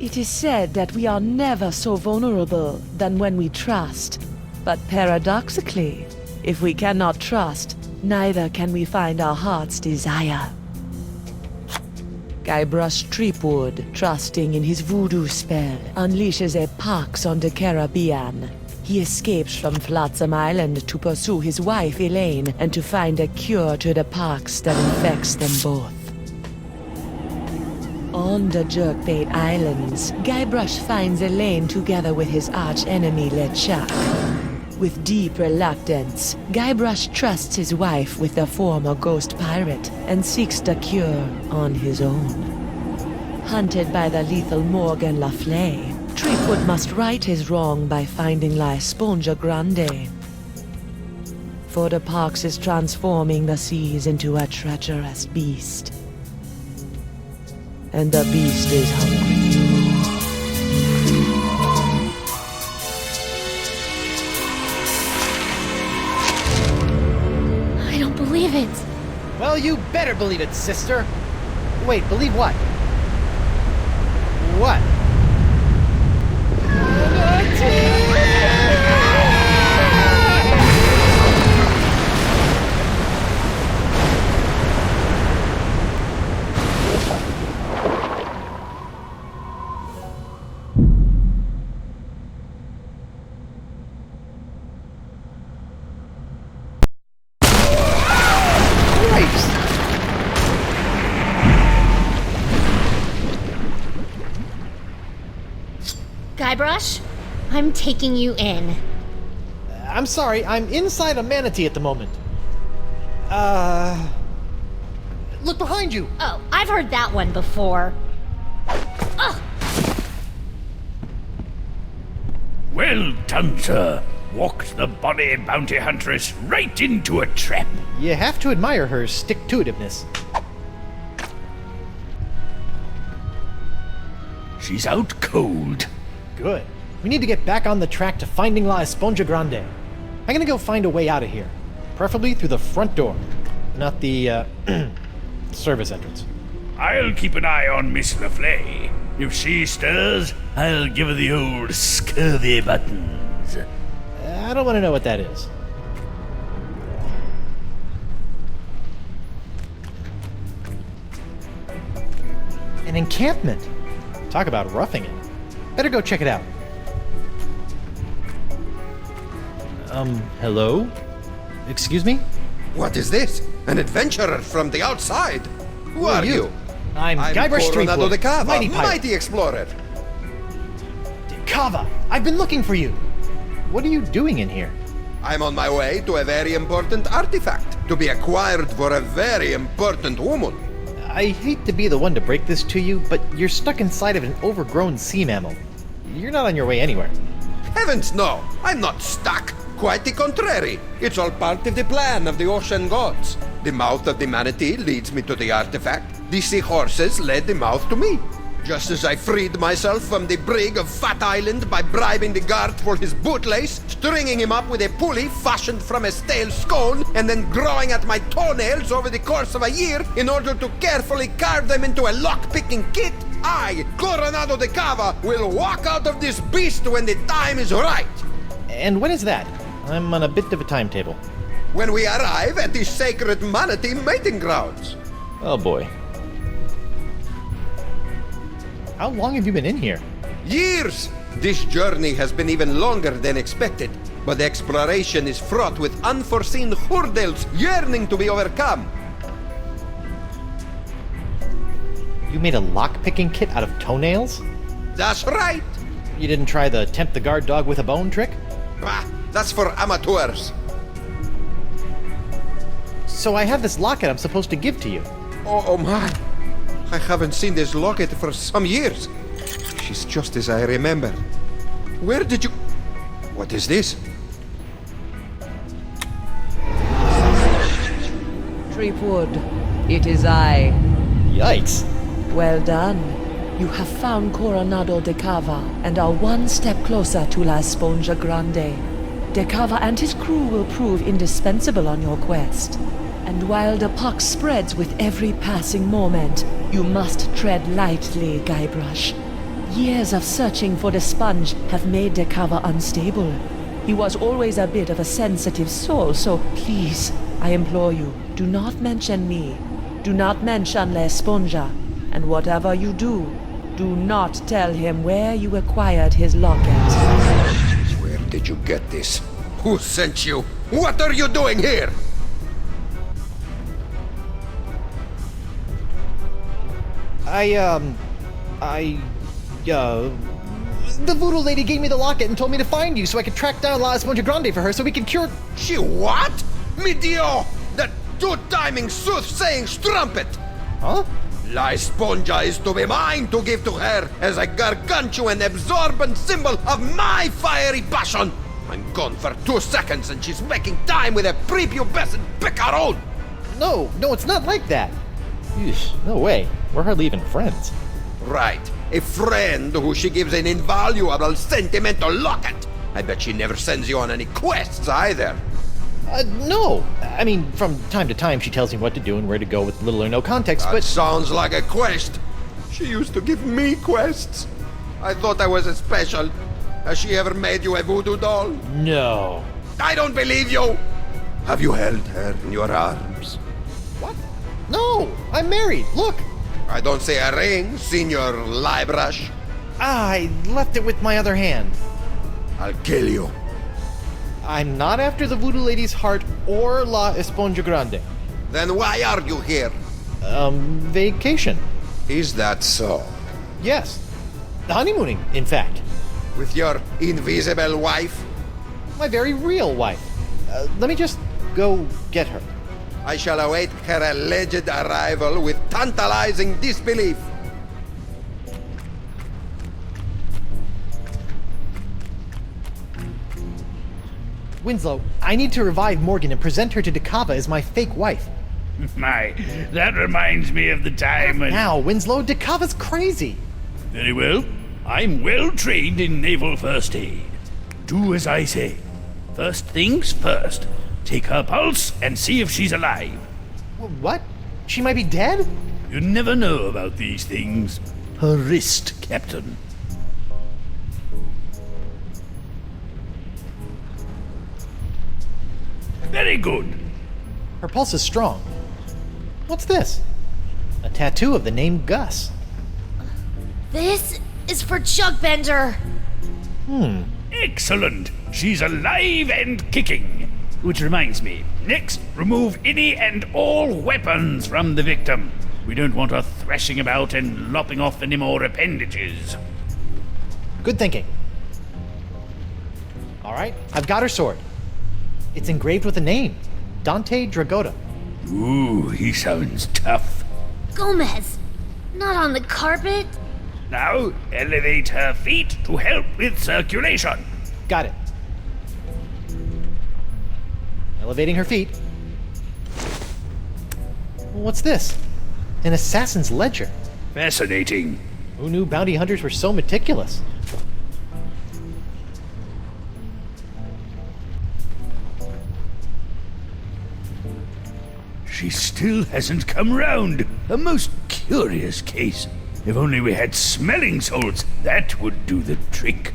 It is said that we are never so vulnerable than when we trust. But paradoxically, if we cannot trust, neither can we find our heart's desire. Guybrush Threepwood, trusting in his voodoo spell, unleashes a pox on the Caribbean. He escapes from Flotsam Island to pursue his wife Elaine and to find a cure to the pox that infects them both. On the Jerkbait Islands, Guybrush finds Elaine together with his arch-enemy LeChuck. With deep reluctance, Guybrush trusts his wife with the former ghost pirate and seeks the cure on his own. Hunted by the lethal Morgan Le Fay, Threepwood must right his wrong by finding La Esponja Grande. For the pox is transforming the seas into a treacherous beast. And the beast is hungry. I don't believe it. Well, you better believe it, sister. Wait, believe what? What? Guybrush, I'm taking you in. I'm sorry, I'm inside a manatee at the moment. Look behind you! Oh, I've heard that one before. Ugh. Well done, sir. Walked the bonny bounty huntress right into a trap. You have to admire her stick-to-itiveness. She's out cold. Good. We need to get back on the track to finding La Esponja Grande. I'm gonna go find a way out of here. Preferably through the front door, not the, service entrance. I'll keep an eye on Miss Le Fay. If she stirs, I'll give her the old scurvy buttons. I don't want to know what that is. An encampment. Talk about roughing it. Better go check it out. Hello? Excuse me? What is this? An adventurer from the outside? Who are you? I'm Guybrush Coronado Threepwood, de Cava, mighty pirate. mighty explorer. Cava, I've been looking for you. What are you doing in here? I'm on my way to a very important artifact to be acquired for a very important woman. I hate to be the one to break this to you, but you're stuck inside of an overgrown sea mammal. You're not on your way anywhere. Heavens no, I'm not stuck. Quite the contrary. It's all part of the plan of the ocean gods. The mouth of the manatee leads me to the artifact. The seahorses led the mouth to me. Just as I freed myself from the brig of Fat Island by bribing the guard for his bootlace, stringing him up with a pulley fashioned from a stale scone, and then growing at my toenails over the course of a year in order to carefully carve them into a lock-picking kit, I, Coronado de Cava, will walk out of this beast when the time is right. And when is that? I'm on a bit of a timetable. When we arrive at the sacred manatee mating grounds. Oh boy. How long have you been in here? Years! This journey has been even longer than expected, but exploration is fraught with unforeseen hurdles yearning to be overcome. You made a lock-picking kit out of toenails? That's right! You didn't try the tempt the guard dog with a bone trick? Bah, that's for amateurs. So I have this locket I'm supposed to give to you. Oh my! I haven't seen this locket for some years. She's just as I remember. Where did you... What is this? Threepwood, it is I. Yikes. Well done. You have found Coronado de Cava and are one step closer to La Esponja Grande. De Cava and his crew will prove indispensable on your quest. And while the pox spreads with every passing moment, you must tread lightly, Guybrush. Years of searching for the sponge have made the cover unstable. He was always a bit of a sensitive soul, so please, I implore you, do not mention me. Do not mention La Esponja. And whatever you do, do not tell him where you acquired his locket. Where did you get this? Who sent you? What are you doing here? The voodoo lady gave me the locket and told me to find you so I could track down La Esponja Grande for her so we can cure... She what? Mi Dio! That two-timing soothsaying strumpet! Huh? La Esponja is to be mine to give to her as a gargantuan absorbent symbol of my fiery passion! I'm gone for 2 seconds and she's making time with a prepubescent picaron! No, it's not like that. Eesh, no way. We're hardly even friends. Right. A friend who she gives an invaluable sentimental locket. I bet she never sends you on any quests either. No. I mean, from time to time she tells me what to do and where to go with little or no context, That but... sounds like a quest. She used to give me quests. I thought I was special. Has she ever made you a voodoo doll? No. I don't believe you! Have you held her in your arms? What? No! I'm married! Look! I don't see a ring, Senor Guybrush. I left it with my other hand. I'll kill you. I'm not after the voodoo lady's heart or La Esponja Grande. Then why are you here? Vacation. Is that so? Yes. Honeymooning, in fact. With your invisible wife? My very real wife. Let me just go get her. I shall await her alleged arrival with tantalizing disbelief. Winslow, I need to revive Morgan and present her to Dakava as my fake wife. My, that reminds me of the time when... Now, Winslow, Dakava's crazy. Very well. I'm well trained in naval first aid. Do as I say. First things first. Take her pulse and see if she's alive. What? She might be dead? You never know about these things. Her wrist, Captain. Very good. Her pulse is strong. What's this? A tattoo of the name Gus. This is for Chuck Bender. Excellent. She's alive and kicking. Which reminds me, next, remove any and all weapons from the victim. We don't want her thrashing about and lopping off any more appendages. Good thinking. All right, I've got her sword. It's engraved with a name, Dante Dragotta. Ooh, he sounds tough. Gomez, not on the carpet. Now, elevate her feet to help with circulation. Got it. Elevating her feet. What's this? An assassin's ledger. Fascinating. Who knew bounty hunters were so meticulous? She still hasn't come round. A most curious case. If only we had smelling salts, that would do the trick.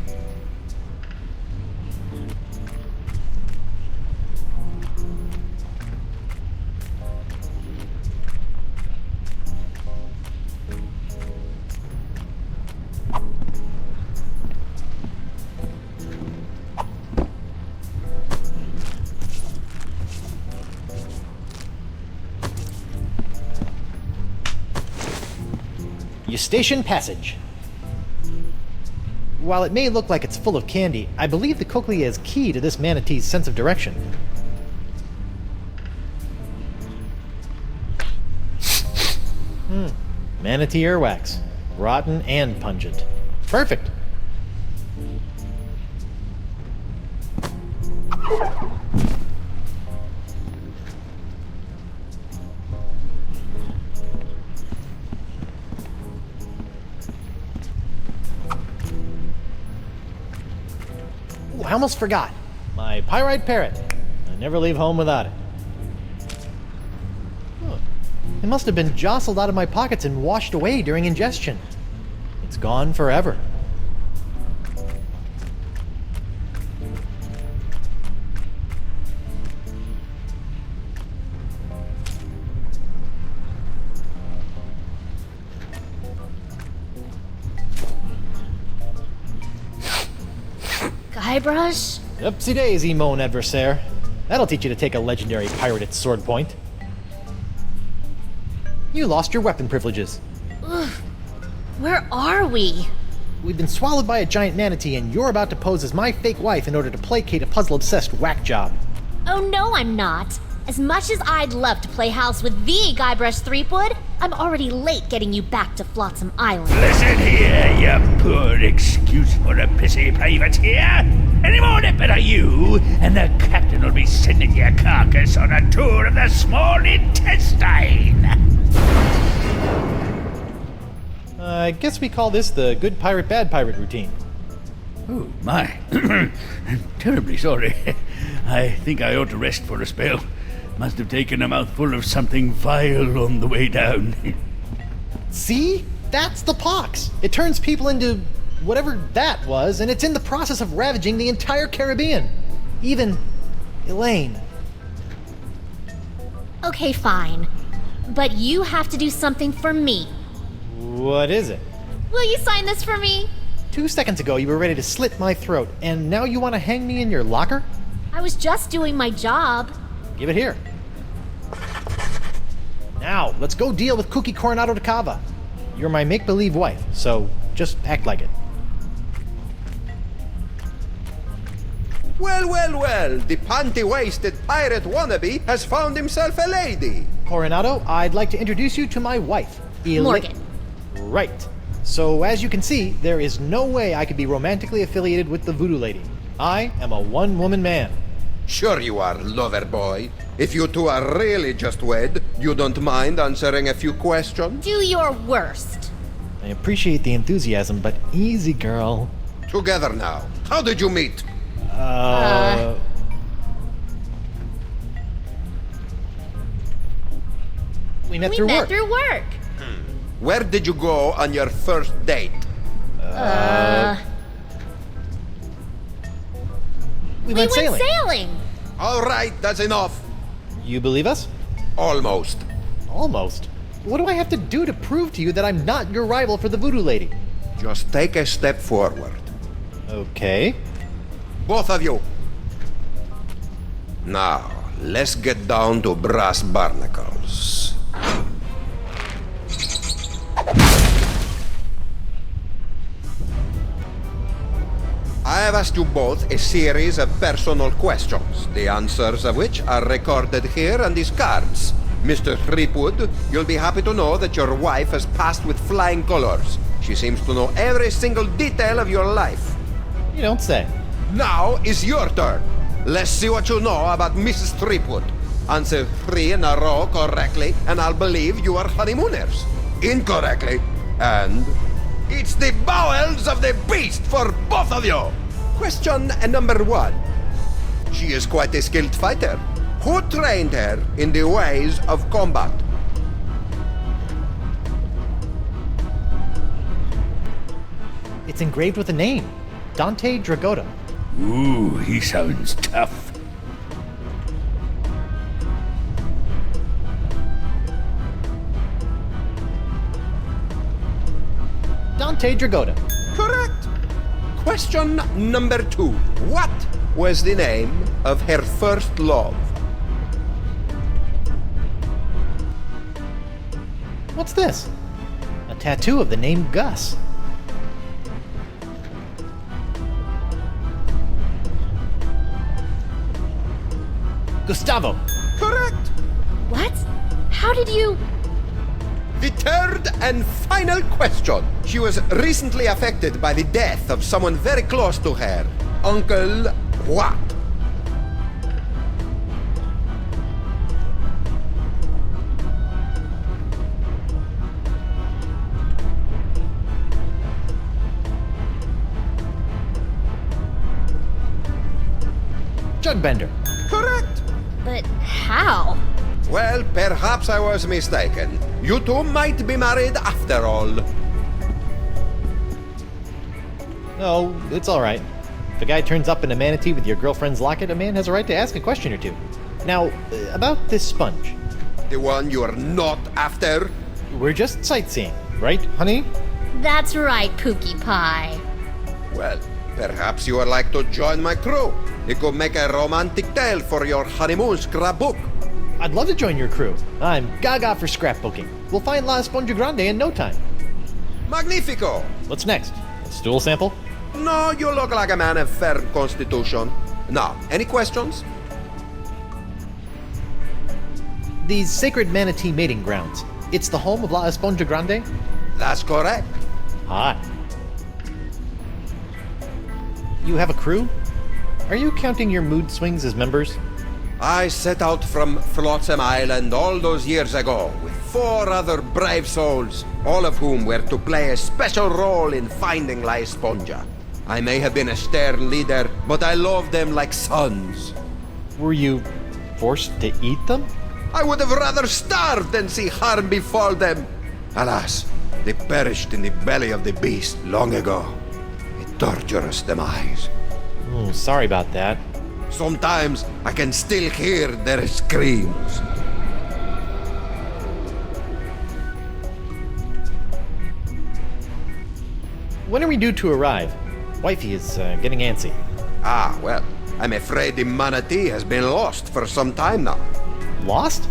Eustachian Passage. While it may look like it's full of candy, I believe the cochlea is key to this manatee's sense of direction. Manatee earwax. Rotten and pungent. Perfect. Ooh, I almost forgot. My pyrite parrot. I never leave home without it. It must have been jostled out of my pockets and washed away during ingestion. It's gone forever. Guybrush? Upsy daisy, mon adversaire. That'll teach you to take a legendary pirate at sword point. You lost your weapon privileges. Ugh. Where are we? We've been swallowed by a giant manatee, and you're about to pose as my fake wife in order to placate a puzzle-obsessed whack job. Oh no, I'm not. As much as I'd love to play house with the Guybrush Threepwood, I'm already late getting you back to Flotsam Island. Listen here, you poor excuse for a pissy privateer. Any more nipper are you, and the captain will be sending your carcass on a tour of the small intestine. I guess we call this the good pirate, bad pirate routine. Oh, my. I'm terribly sorry. I think I ought to rest for a spell. Must have taken a mouthful of something vile on the way down. See? That's the pox. It turns people into whatever that was, and it's in the process of ravaging the entire Caribbean. Even Elaine. Okay, fine. But you have to do something for me. What is it? Will you sign this for me? 2 seconds ago, you were ready to slit my throat, and now you want to hang me in your locker? I was just doing my job. Give it here. Now, let's go deal with Cookie Coronado de Cava. You're my make-believe wife, so just act like it. Well, well, well, the panty-waisted pirate wannabe has found himself a lady. Coronado, I'd like to introduce you to my wife, Morgan. Right. So, as you can see, there is no way I could be romantically affiliated with the Voodoo lady. I am a one-woman man. Sure you are, lover boy. If you two are really just wed, you don't mind answering a few questions? Do your worst. I appreciate the enthusiasm, but easy, girl. Together now. How did you meet? We met We through met work. through work. Where did you go on your first date? We We went sailing. sailing. All right, that's enough. You believe us? Almost. Almost. What do I have to do to prove to you that I'm not your rival for the Voodoo lady? Just take a step forward. Okay. Both of you. Now, let's get down to brass barnacles. I have asked you both a series of personal questions, the answers of which are recorded here on these cards. Mr. Threepwood, you'll be happy to know that your wife has passed with flying colors. She seems to know every single detail of your life. You don't say. Now is your turn. Let's see what you know about Mrs. Threepwood. Answer 3 in a row correctly, and I'll believe you are honeymooners. Incorrectly, and it's the bowels of the beast for both of you. Question number 1. She is quite a skilled fighter. Who trained her in the ways of combat? It's engraved with a name. Dante Dragotta. Ooh, he sounds tough. Dante Dragotta. Correct. Question number 2. What was the name of her first love? What's this? A tattoo of the name Gus. Gustavo. Correct. What? How did you... The third and final question. She was recently affected by the death of someone very close to her. Uncle what? Jugbender. Correct. But how? Well, perhaps I was mistaken. You two might be married after all. No, it's all right. If a guy turns up in a manatee with your girlfriend's locket, a man has a right to ask a question or two. Now, about this sponge. The one you're not after? We're just sightseeing, right, honey? That's right, Pookie Pie. Well, Perhaps you would like to join my crew. It could make a romantic tale for your honeymoon scrapbook. I'd love to join your crew. I'm gaga for scrapbooking. We'll find La Esponja Grande in no time. Magnifico! What's next? A stool sample? No, you look like a man of fair constitution. Now, any questions? These sacred manatee mating grounds. It's the home of La Esponja Grande? That's correct. Hot. You have a crew? Are you counting your mood swings as members? I set out from Flotsam Island all those years ago with 4 other brave souls, all of whom were to play a special role in finding La Esponja. I may have been a stern leader, but I loved them like sons. Were you forced to eat them? I would have rather starved than see harm befall them. Alas, they perished in the belly of the beast long ago. A torturous demise. Oh, sorry about that. Sometimes I can still hear their screams. When are we due to arrive? Wifey is getting antsy. Ah, well, I'm afraid the manatee has been lost for some time now. Lost?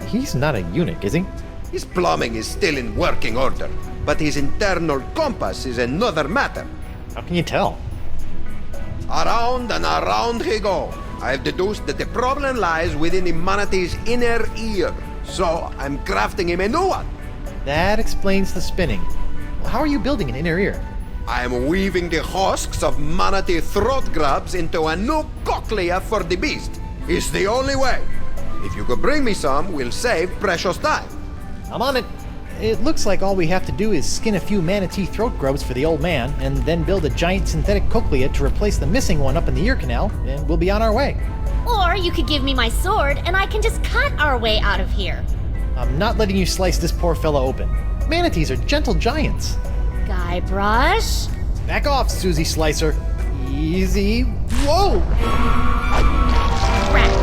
He's not a eunuch, is he? His plumbing is still in working order, but his internal compass is another matter. How can you tell? Around and around he go. I've deduced that the problem lies within the manatee's inner ear, so I'm crafting him a new one. That explains the spinning. How are you building an inner ear? I am weaving the husks of manatee throat grabs into a new cochlea for the beast. It's the only way. If you could bring me some, we'll save precious time. I'm on it. It looks like all we have to do is skin a few manatee throat grubs for the old man, and then build a giant synthetic cochlea to replace the missing one up in the ear canal, and we'll be on our way. Or you could give me my sword and I can just cut our way out of here. I'm not letting you slice this poor fella open. Manatees are gentle giants. Guybrush? Back off, Susie Slicer. Easy. Whoa! Rats.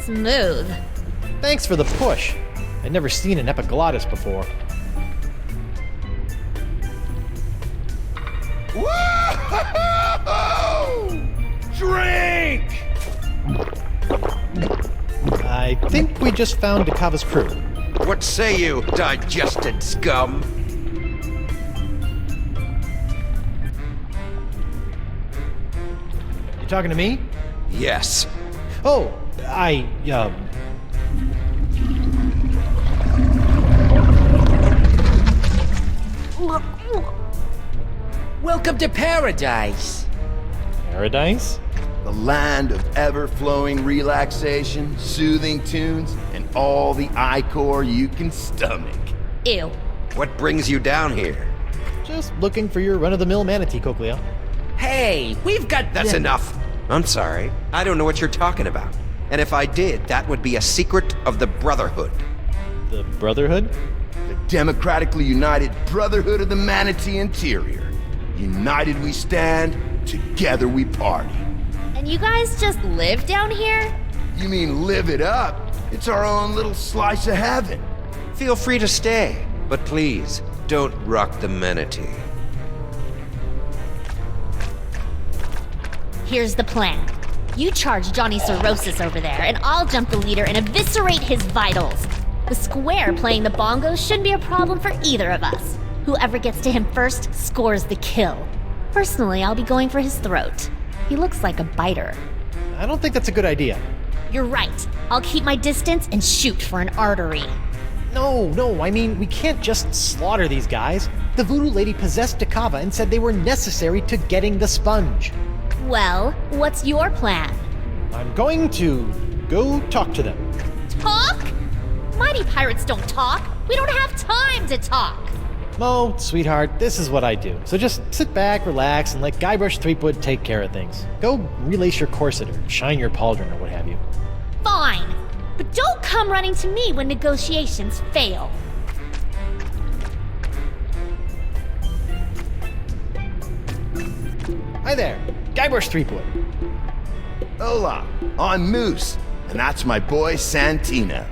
Smooth. Thanks for the push. I'd never seen an epiglottis before. Whoa! Drink! I think we just found Dakava's crew. What say you, digested scum? You talking to me? Yes. Oh, Welcome to paradise. Paradise? The land of ever-flowing relaxation, soothing tunes, and all the ichor you can stomach. Ew. What brings you down here? Just looking for your run-of-the-mill manatee cochlea. Hey, we've got... That's enough. I'm sorry. I don't know what you're talking about. And if I did, that would be a secret of the Brotherhood. The Brotherhood? The democratically united Brotherhood of the Manatee Interior. United we stand, together we party. And you guys just live down here? You mean live it up? It's our own little slice of heaven. Feel free to stay, but please, don't rock the manatee. Here's the plan. You charge Johnny Cirrhosis over there, and I'll jump the leader and eviscerate his vitals. The square playing the bongos shouldn't be a problem for either of us. Whoever gets to him first scores the kill. Personally, I'll be going for his throat. He looks like a biter. I don't think that's a good idea. You're right. I'll keep my distance and shoot for an artery. No, I mean, we can't just slaughter these guys. The voodoo lady possessed Dakava and said they were necessary to getting the sponge. Well, what's your plan? I'm going to go talk to them. Talk? Mighty pirates don't talk. We don't have time to talk. Mo, sweetheart, this is what I do. So just sit back, relax, and let Guybrush Threepwood take care of things. Go relace your corset or shine your pauldron or what have you. Fine. But don't come running to me when negotiations fail. Hi there, Guybrush Threepwood. Hola, I'm Moose, and that's my boy Santino.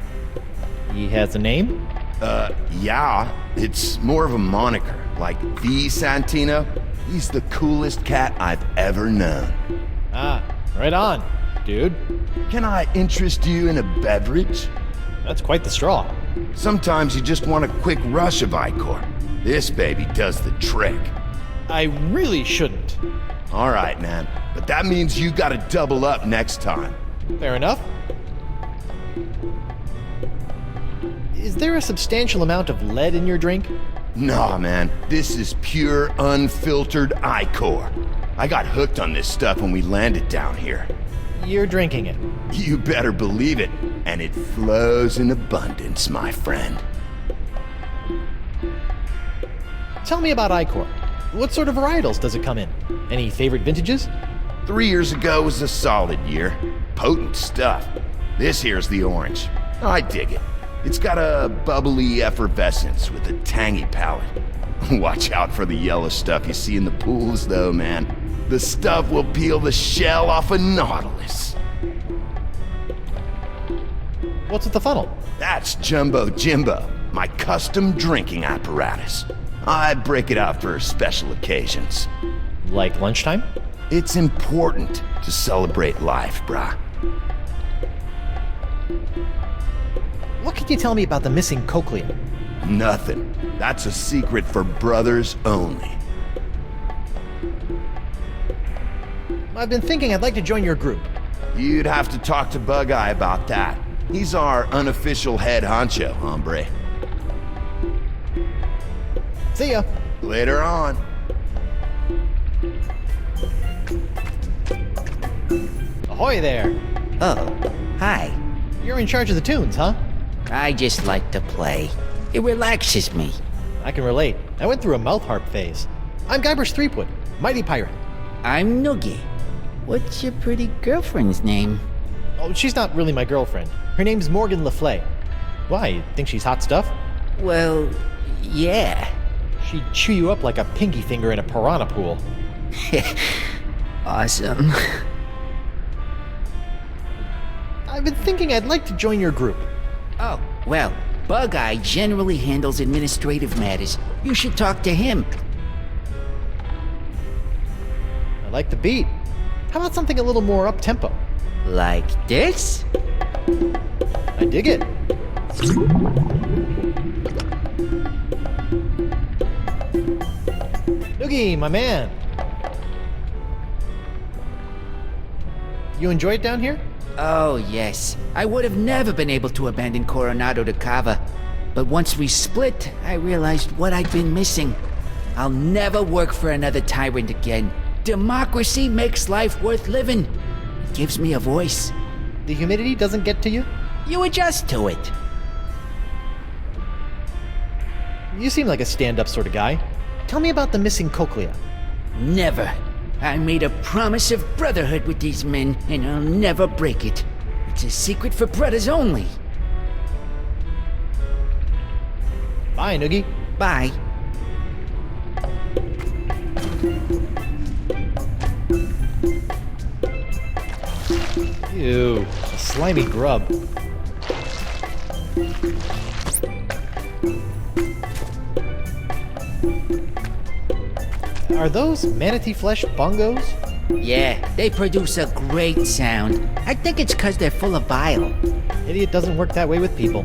He has a name? Yeah, it's more of a moniker, like the Santino. He's the coolest cat I've ever known. Ah, right on, dude. Can I interest you in a beverage? That's quite the straw. Sometimes you just want a quick rush of Ichor. This baby does the trick. I really shouldn't. All right, man, but that means you gotta double up next time. Fair enough. Is there a substantial amount of lead in your drink? Nah, man, this is pure, unfiltered Ichor. I got hooked on this stuff when we landed down here. You're drinking it. You better believe it, and it flows in abundance, my friend. Tell me about Ichor. What sort of varietals does it come in? Any favorite vintages? 3 years ago was a solid year. Potent stuff. This here's the orange. I dig it. It's got a bubbly effervescence with a tangy palate. Watch out for the yellow stuff you see in the pools, though, man. The stuff will peel the shell off a nautilus. What's with the funnel? That's Jumbo Jimbo, my custom drinking apparatus. I break it out for special occasions. Like lunchtime? It's important to celebrate life, brah. What can you tell me about the missing cochlea? Nothing. That's a secret for brothers only. I've been thinking I'd like to join your group. You'd have to talk to Bug-Eye about that. He's our unofficial head honcho, hombre. See ya. Later on. Ahoy there. Oh, hi. You're in charge of the tunes, huh? I just like to play. It relaxes me. I can relate. I went through a mouth harp phase. I'm Guybrush Threepwood, mighty pirate. I'm Noogie. What's your pretty girlfriend's name? Oh, she's not really my girlfriend. Her name's Morgan LaFlay. Why, you think she's hot stuff? Well, yeah. She'd chew you up like a pinky finger in a piranha pool. Awesome. I've been thinking I'd like to join your group. Oh, well, Bug-Eye generally handles administrative matters. You should talk to him. I like the beat. How about something a little more up-tempo? Like this? I dig it. Noogie, my man. You enjoy it down here? Oh, yes. I would have never been able to abandon Coronado de Cava. But once we split, I realized what I'd been missing. I'll never work for another tyrant again. Democracy makes life worth living. It gives me a voice. The humidity doesn't get to you? You adjust to it. You seem like a stand-up sort of guy. Tell me about the missing cochlea. Never. I made a promise of brotherhood with these men, and I'll never break it. It's a secret for brothers only. Bye, Noogie. Bye. Ew, a slimy grub. Are those manatee flesh bongos? Yeah, they produce a great sound. I think it's 'cause they're full of bile. Idiot doesn't work that way with people.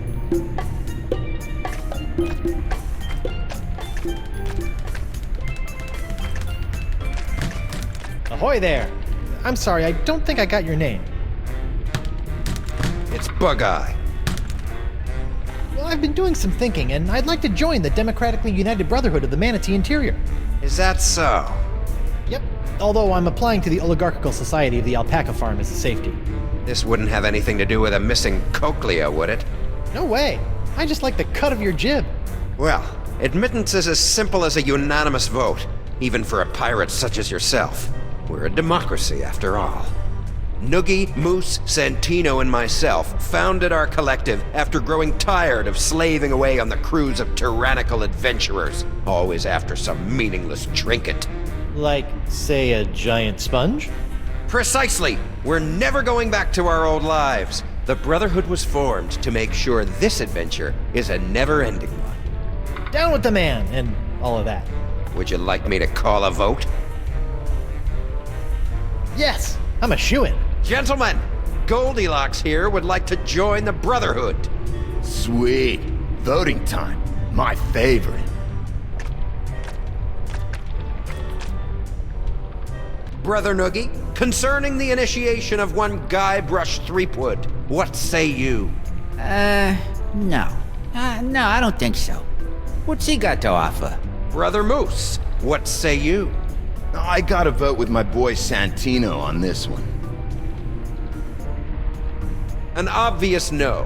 Ahoy there! I'm sorry, I don't think I got your name. It's Bug-Eye. Well, I've been doing some thinking, and I'd like to join the democratically united Brotherhood of the Manatee Interior. Is that so? Yep, although I'm applying to the Oligarchical Society of the Alpaca Farm as a safety. This wouldn't have anything to do with a missing cochlea, would it? No way! I just like the cut of your jib. Well, admittance is as simple as a unanimous vote, even for a pirate such as yourself. We're a democracy, after all. Noogie, Moose, Santino, and myself founded our collective after growing tired of slaving away on the crews of tyrannical adventurers, always after some meaningless trinket. Like, say, a giant sponge? Precisely! We're never going back to our old lives. The Brotherhood was formed to make sure this adventure is a never-ending one. Down with the man, and all of that. Would you like me to call a vote? Yes, I'm a shoo-in. Gentlemen, Goldilocks here would like to join the Brotherhood. Sweet. Voting time. My favorite. Brother Noogie, concerning the initiation of one Guybrush Threepwood, what say you? No. No, I don't think so. What's he got to offer? Brother Moose, what say you? I gotta vote with my boy Santino on this one. An obvious no.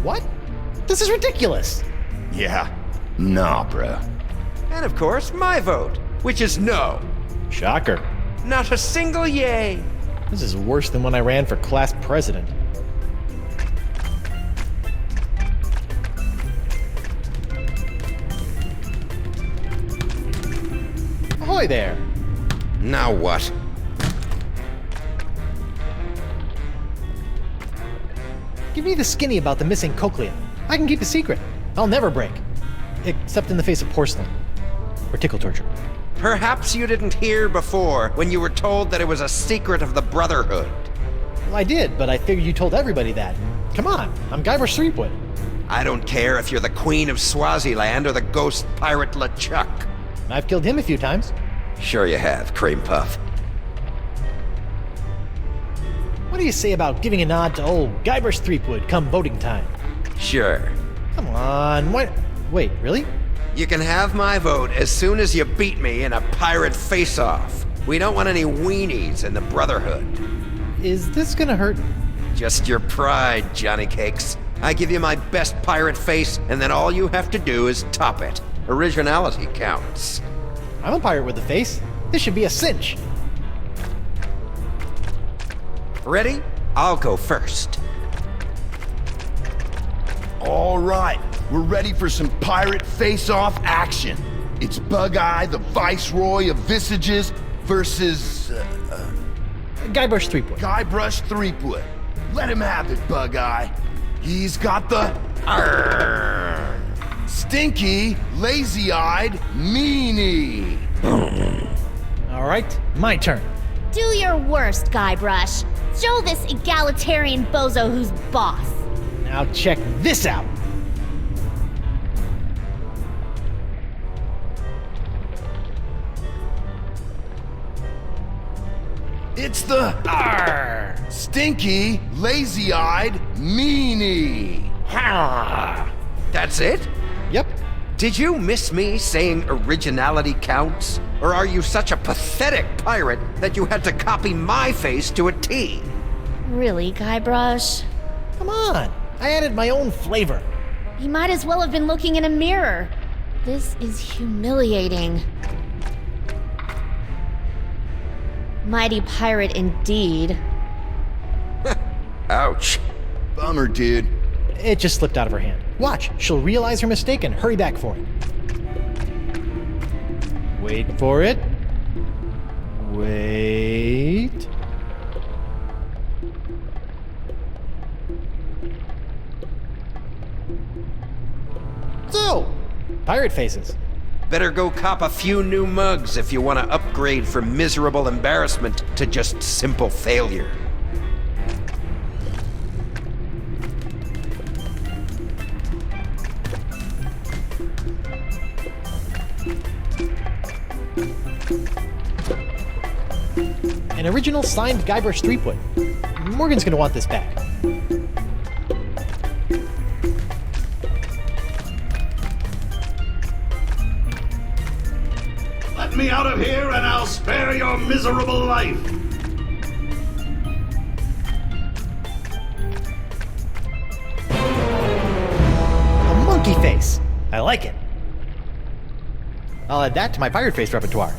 What? This is ridiculous. Yeah. Nah, bro. And of course, my vote, which is no. Shocker. Not a single yay. This is worse than when I ran for class president. Ahoy there! Now what? Give me the skinny about the missing cochlea. I can keep a secret. I'll never break. Except in the face of porcelain. Or tickle torture. Perhaps you didn't hear before when you were told that it was a secret of the Brotherhood. Well, I did, but I figured you told everybody that. Come on, I'm Guybrush Threepwood. I don't care if you're the Queen of Swaziland or the ghost pirate LeChuck. I've killed him a few times. Sure you have, Cream Puff. What do you say about giving a nod to old Guybrush Threepwood come voting time? Sure. Come on, what? Wait, really? You can have my vote as soon as you beat me in a pirate face-off. We don't want any weenies in the Brotherhood. Is this gonna hurt? Just your pride, Johnny Cakes. I give you my best pirate face, and then all you have to do is top it. Originality counts. I'm a pirate with a face. This should be a cinch. Ready? I'll go first. All right, we're ready for some pirate face-off action. It's Bug-Eye, the Viceroy of Visages, versus Guybrush Threepwood. Guybrush Threepwood. Let him have it, Bug-Eye. He's got the Arr! Stinky, lazy-eyed meanie. All right, my turn. Do your worst, Guybrush. Show this egalitarian bozo who's boss. Now check this out. It's the Arr! Stinky, lazy-eyed meanie. Ha! That's it? Yep. Did you miss me saying originality counts? Or are you such a pathetic pirate that you had to copy my face to a T? Really, Guybrush? Come on. I added my own flavor. You might as well have been looking in a mirror. This is humiliating. Mighty pirate indeed. Ouch. Bummer, dude. It just slipped out of her hand. Watch, she'll realize her mistake and hurry back for it. Wait for it. Wait. So, pirate faces. Better go cop a few new mugs if you want to upgrade from miserable embarrassment to just simple failure. An original signed Guybrush Threepwood. Morgan's gonna want this back. Let me out of here and I'll spare your miserable life. A monkey face. I like it. I'll add that to my pirate face repertoire.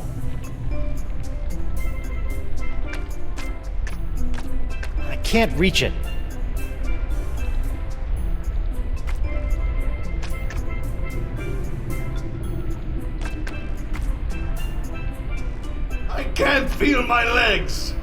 can't reach it. I can't feel my legs.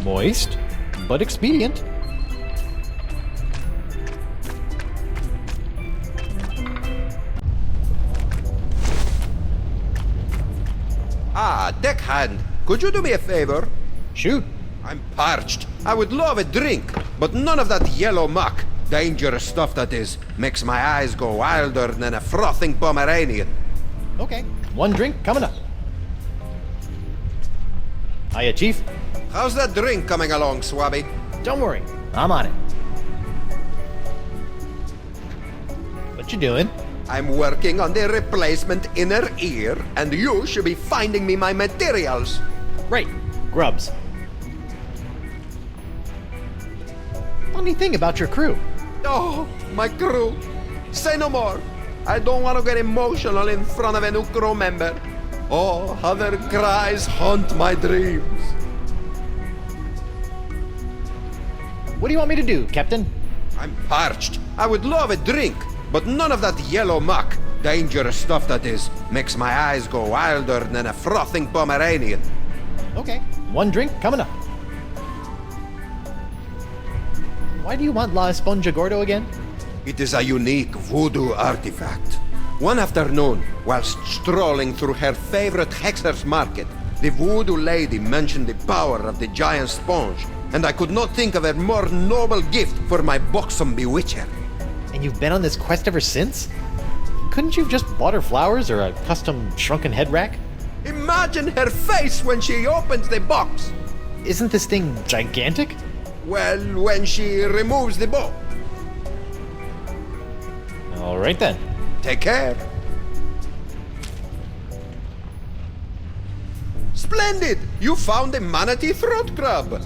Moist, but expedient. Ah, deckhand, could you do me a favor? Shoot. I'm parched. I would love a drink, but none of that yellow muck, dangerous stuff that is, makes my eyes go wilder than a frothing Pomeranian. Okay, one drink coming up. Hiya, Chief. How's that drink coming along, Swabby? Don't worry, I'm on it. What you doing? I'm working on the replacement inner ear, and you should be finding me my materials. Right, grubs. Funny thing about your crew. Oh, my crew. Say no more. I don't want to get emotional in front of a new crew member. Oh, how their cries haunt my dreams. What do you want me to do, Captain? I'm parched. I would love a drink, but none of that yellow muck, dangerous stuff that is, makes my eyes go wilder than a frothing Pomeranian. Okay, one drink coming up. Why do you want La Esponja Gordo again? It is a unique voodoo artifact. One afternoon, whilst strolling through her favorite hexer's market, the voodoo lady mentioned the power of the giant sponge, and I could not think of a more noble gift for my buxom bewitcher. And you've been on this quest ever since? Couldn't you have just bought her flowers or a custom shrunken head rack? Imagine her face when she opens the box. Isn't this thing gigantic? Well, when she removes the bow. All right then. Take care. Splendid! You found a manatee throat grub.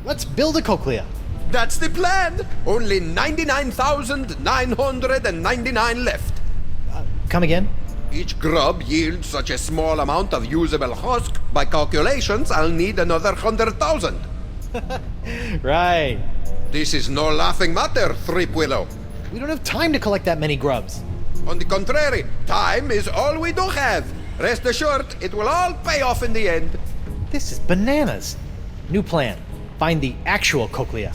Let's build a cochlea. That's the plan. Only 99,999 left. Come again? Each grub yields such a small amount of usable husk. By calculations, I'll need another 100,000. Right. This is no laughing matter, Threepwillow. We don't have time to collect that many grubs. On the contrary, time is all we do have. Rest assured, it will all pay off in the end. This is bananas. New plan. Find the actual cochlea.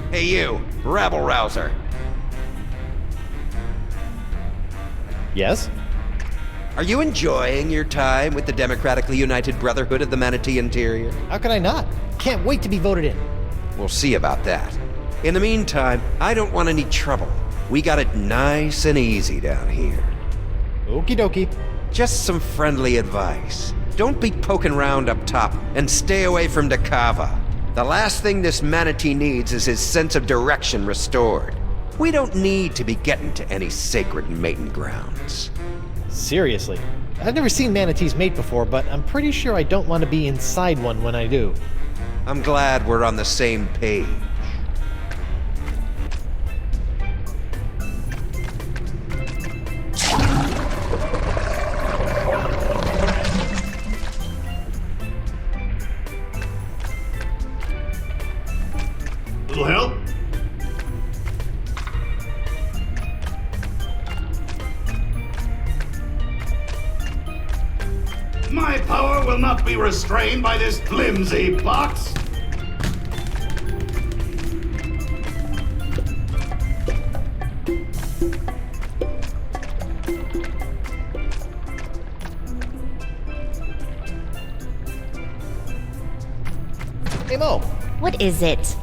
Hey you, rabble-rouser. Yes? Are you enjoying your time with the democratically united Brotherhood of the Manatee Interior? How could I not? Can't wait to be voted in. We'll see about that. In the meantime, I don't want any trouble. We got it nice and easy down here. Okie dokie. Just some friendly advice. Don't be poking around up top, and stay away from Dakava. The last thing this manatee needs is his sense of direction restored. We don't need to be getting to any sacred mating grounds. Seriously. I've never seen manatees mate before, but I'm pretty sure I don't want to be inside one when I do. I'm glad we're on the same page. Little help? My power will not be restrained by this flimsy box. Hey, Mo. What is it?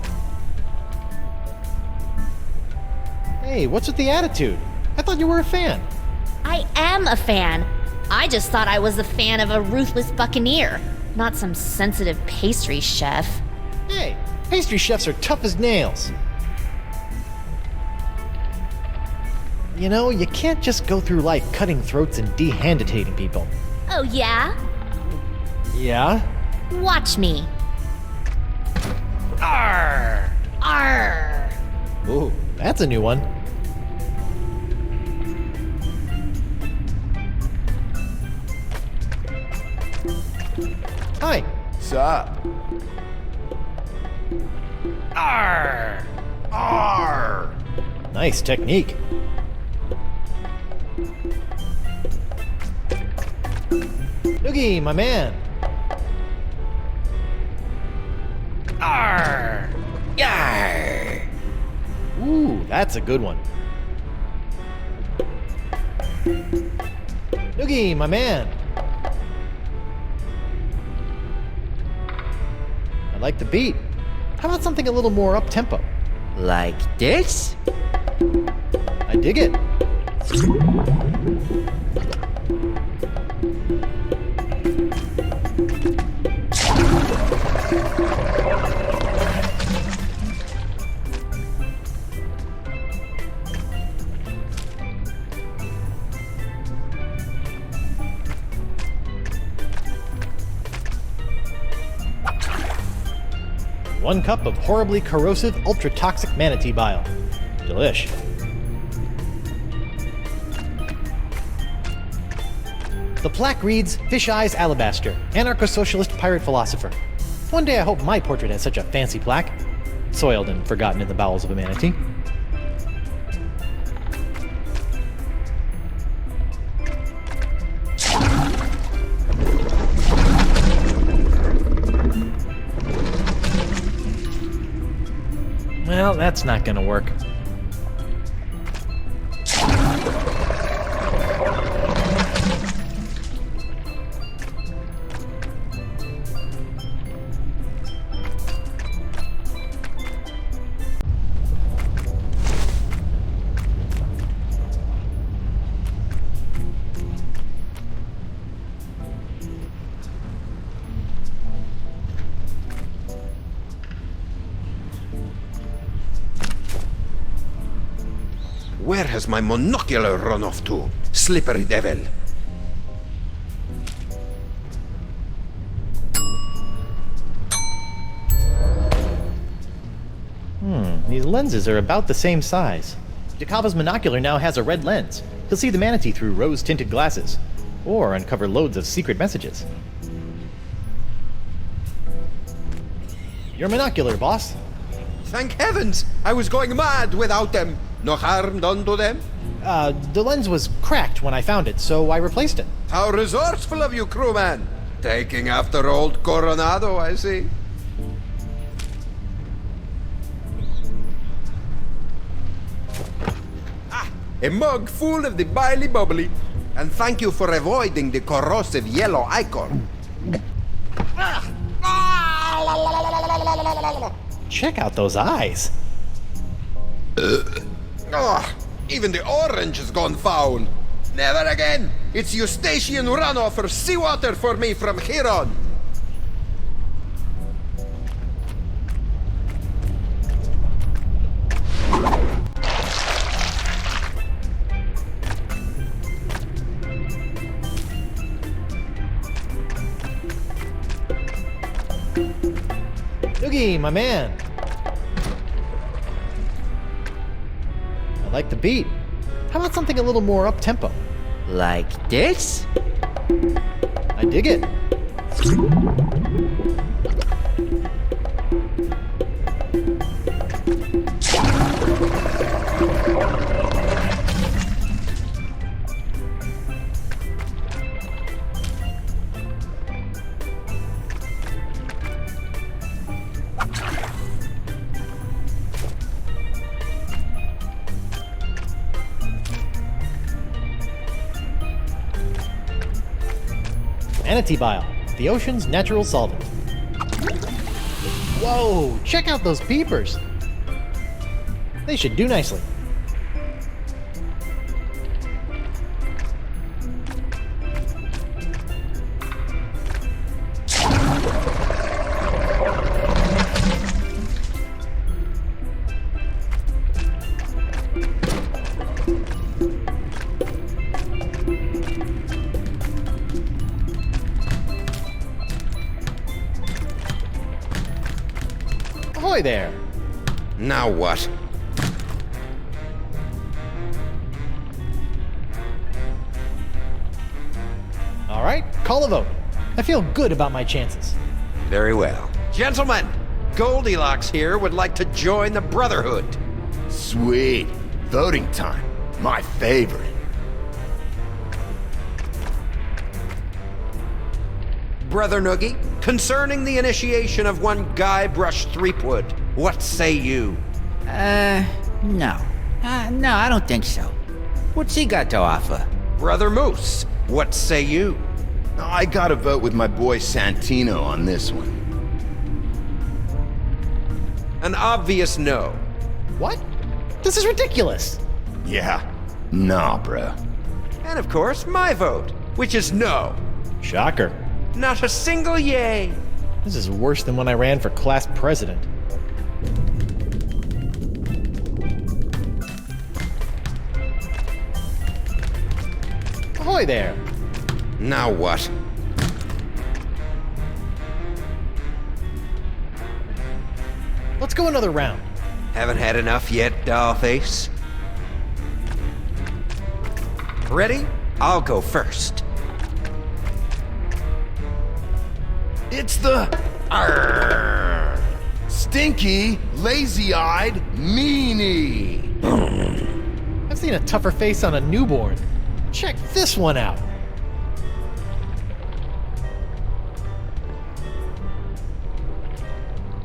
Hey, what's with the attitude? I thought you were a fan. I am a fan. I just thought I was a fan of a ruthless buccaneer, not some sensitive pastry chef. Hey, pastry chefs are tough as nails. You know, you can't just go through life cutting throats and dehanditating people. Oh, yeah? Yeah? Watch me. Arr! Arr! Ooh, that's a new one. Hi. Sup? Arr! Arr! Nice technique. Noogie, my man. Arr! Yar! Ooh, that's a good one. Noogie, my man. I like the beat. How about something a little more up-tempo? Like this? I dig it. One cup of horribly corrosive, ultra-toxic manatee bile. Delish. The plaque reads, Fish Eyes Alabaster, anarcho-socialist pirate philosopher. One day I hope my portrait has such a fancy plaque. Soiled and forgotten in the bowels of a manatee. Well, that's not gonna work. Where has my monocular run off to? Slippery devil. These lenses are about the same size. Dakava's monocular now has a red lens. He'll see the manatee through rose-tinted glasses, or uncover loads of secret messages. Your monocular, boss. Thank heavens! I was going mad without them. No harm done to them? The lens was cracked when I found it, so I replaced it. How resourceful of you, crewman! Taking after old Coronado, I see. A mug full of the biley bubbly. And thank you for avoiding the corrosive yellow icon. Check out those eyes. Oh, even the orange has gone foul. Never again. It's Eustachian runoff or seawater for me from here on. Noogie, my man. I like the beat. How about something a little more up-tempo? Like this? I dig it. Manatee bile, the ocean's natural solvent. Whoa, check out those peepers. They should do nicely. Ahoy there! Now what? Alright, call a vote. I feel good about my chances. Very well. Gentlemen, Goldilocks here would like to join the Brotherhood. Sweet. Voting time. My favorite. Brother Noogie, concerning the initiation of one Guybrush Threepwood, what say you? No. No, I don't think so. What's he got to offer? Brother Moose, what say you? I gotta vote with my boy Santino on this one. An obvious no. What? This is ridiculous! Yeah. Nah, bro. And of course, my vote, which is no. Shocker. Not a single yay. This is worse than when I ran for class president. Ahoy there! Now what? Let's go another round. Haven't had enough yet, dollface? Ready? I'll go first. It's the Arr! Stinky, lazy-eyed meanie. I've seen a tougher face on a newborn. Check this one out.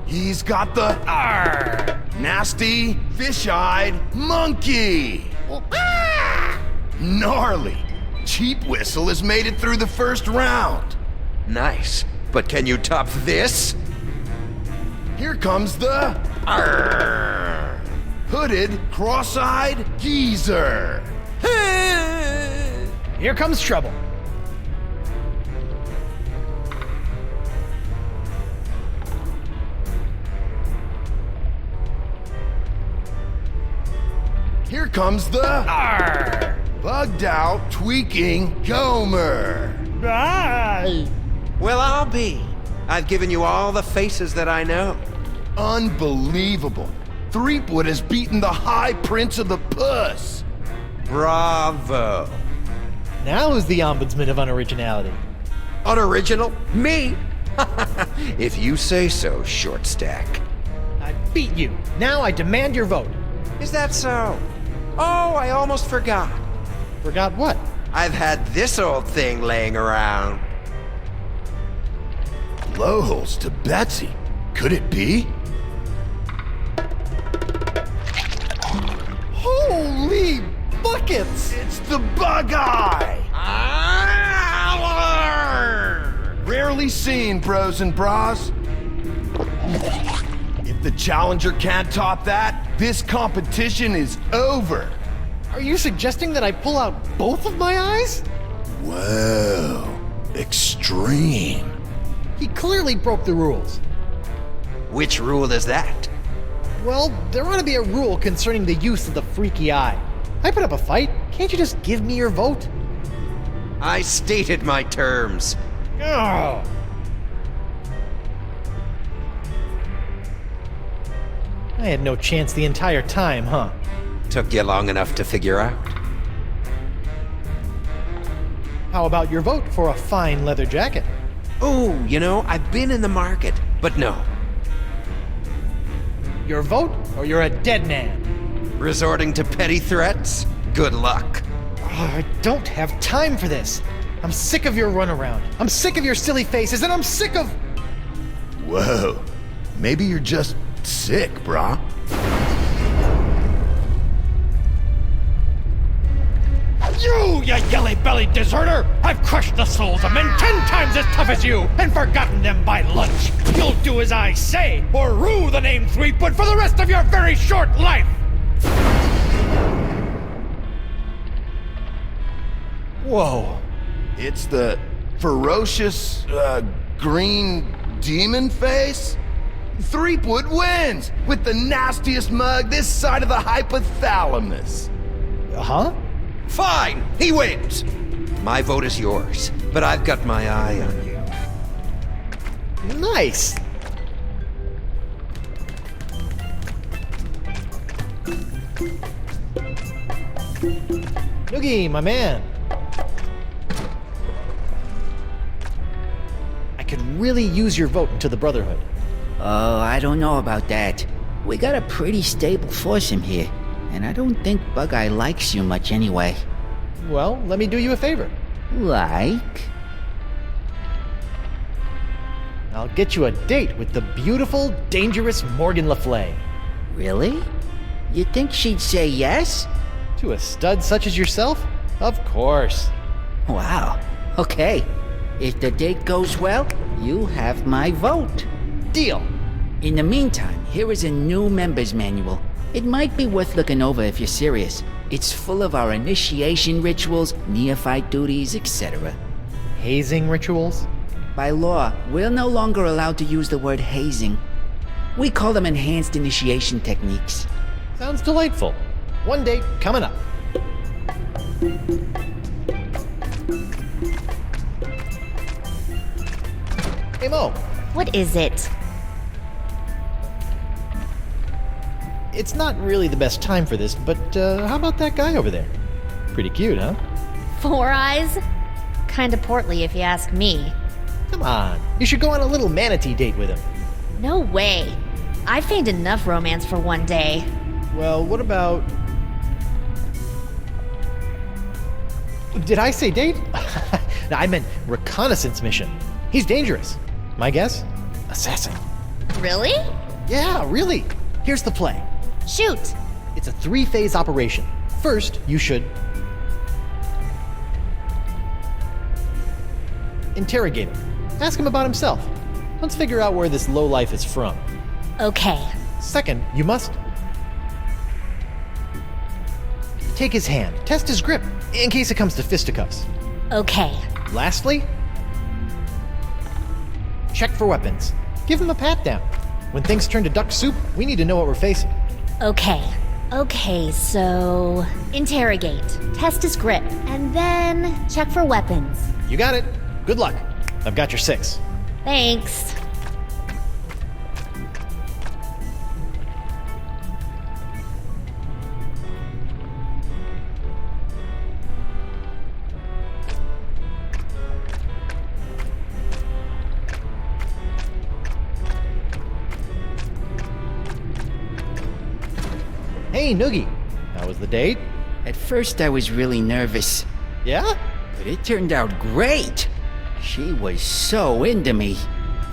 He's got the Arr! Nasty, fish-eyed monkey. Gnarly. Cheap Whistle has made it through the first round. Nice. But can you top this? Here comes the Arr! Hooded, cross-eyed geezer. Here comes trouble. Here comes the Arr! Bugged out, tweaking Gomer. Well, I'll be. I've given you all the faces that I know. Unbelievable. Threepwood has beaten the High Prince of the Puss. Bravo. Now who's the ombudsman of unoriginality? Unoriginal? Me? If you say so, short stack. I beat you. Now I demand your vote. Is that so? Oh, I almost forgot. Forgot what? I've had this old thing laying around. Blowholes to Betsy. Could it be? Holy buckets! It's the Bug Eye! Rarely seen, bros and bras. If the challenger can't top that, this competition is over. Are you suggesting that I pull out both of my eyes? Whoa, extreme. He clearly broke the rules. Which rule is that? Well, there ought to be a rule concerning the use of the freaky eye. I put up a fight. Can't you just give me your vote? I stated my terms. Oh. I had no chance the entire time, huh? Took you long enough to figure out. How about your vote for a fine leather jacket? Oh, you know, I've been in the market, but no. Your vote, or you're a dead man? Resorting to petty threats? Good luck. Oh, I don't have time for this. I'm sick of your runaround. I'm sick of your silly faces, and I'm sick of... Whoa, maybe you're just sick, brah. You yelly-bellied deserter! I've crushed the souls of men 10 times as tough as you, and forgotten them by lunch! You'll do as I say, or rue the name Threepwood for the rest of your very short life! Whoa. It's the ferocious, green demon face? Threepwood wins with the nastiest mug this side of the hypothalamus. Huh? Fine, he wins. My vote is yours, but I've got my eye on you. Nice! Noogie, my man. I could really use your vote into the Brotherhood. Oh, I don't know about that. We got a pretty stable foursome here, and I don't think Bug-Eye likes you much anyway. Well, let me do you a favor. Like? I'll get you a date with the beautiful, dangerous Morgan Le Fay. Really? You think she'd say yes? To a stud such as yourself? Of course. Wow. Okay. If the date goes well, you have my vote. Deal. In the meantime, here is a new member's manual. It might be worth looking over if you're serious. It's full of our initiation rituals, neophyte duties, etc. Hazing rituals? By law, we're no longer allowed to use the word hazing. We call them enhanced initiation techniques. Sounds delightful. One date coming up. Hey, Mo. What is it? It's not really the best time for this, but how about that guy over there? Pretty cute, huh? 4 eyes? Kinda portly if you ask me. Come on. You should go on a little manatee date with him. No way. I feigned enough romance for one day. Well, what about... Did I say date? No, I meant reconnaissance mission. He's dangerous. My guess? Assassin. Really? Yeah, really. Here's the play. Shoot! It's a 3-phase operation. First, you should... interrogate him. Ask him about himself. Let's figure out where this lowlife is from. Okay. Second, you must... take his hand. Test his grip, in case it comes to fisticuffs. Okay. Lastly, check for weapons. Give him a pat-down. When things turn to duck soup, we need to know what we're facing. Okay, so... interrogate, test his grip, and then check for weapons. You got it. Good luck. I've got your 6. Thanks. Hey, Noogie. How was the date? At first I was really nervous, Yeah? but it turned out great. She was so into me.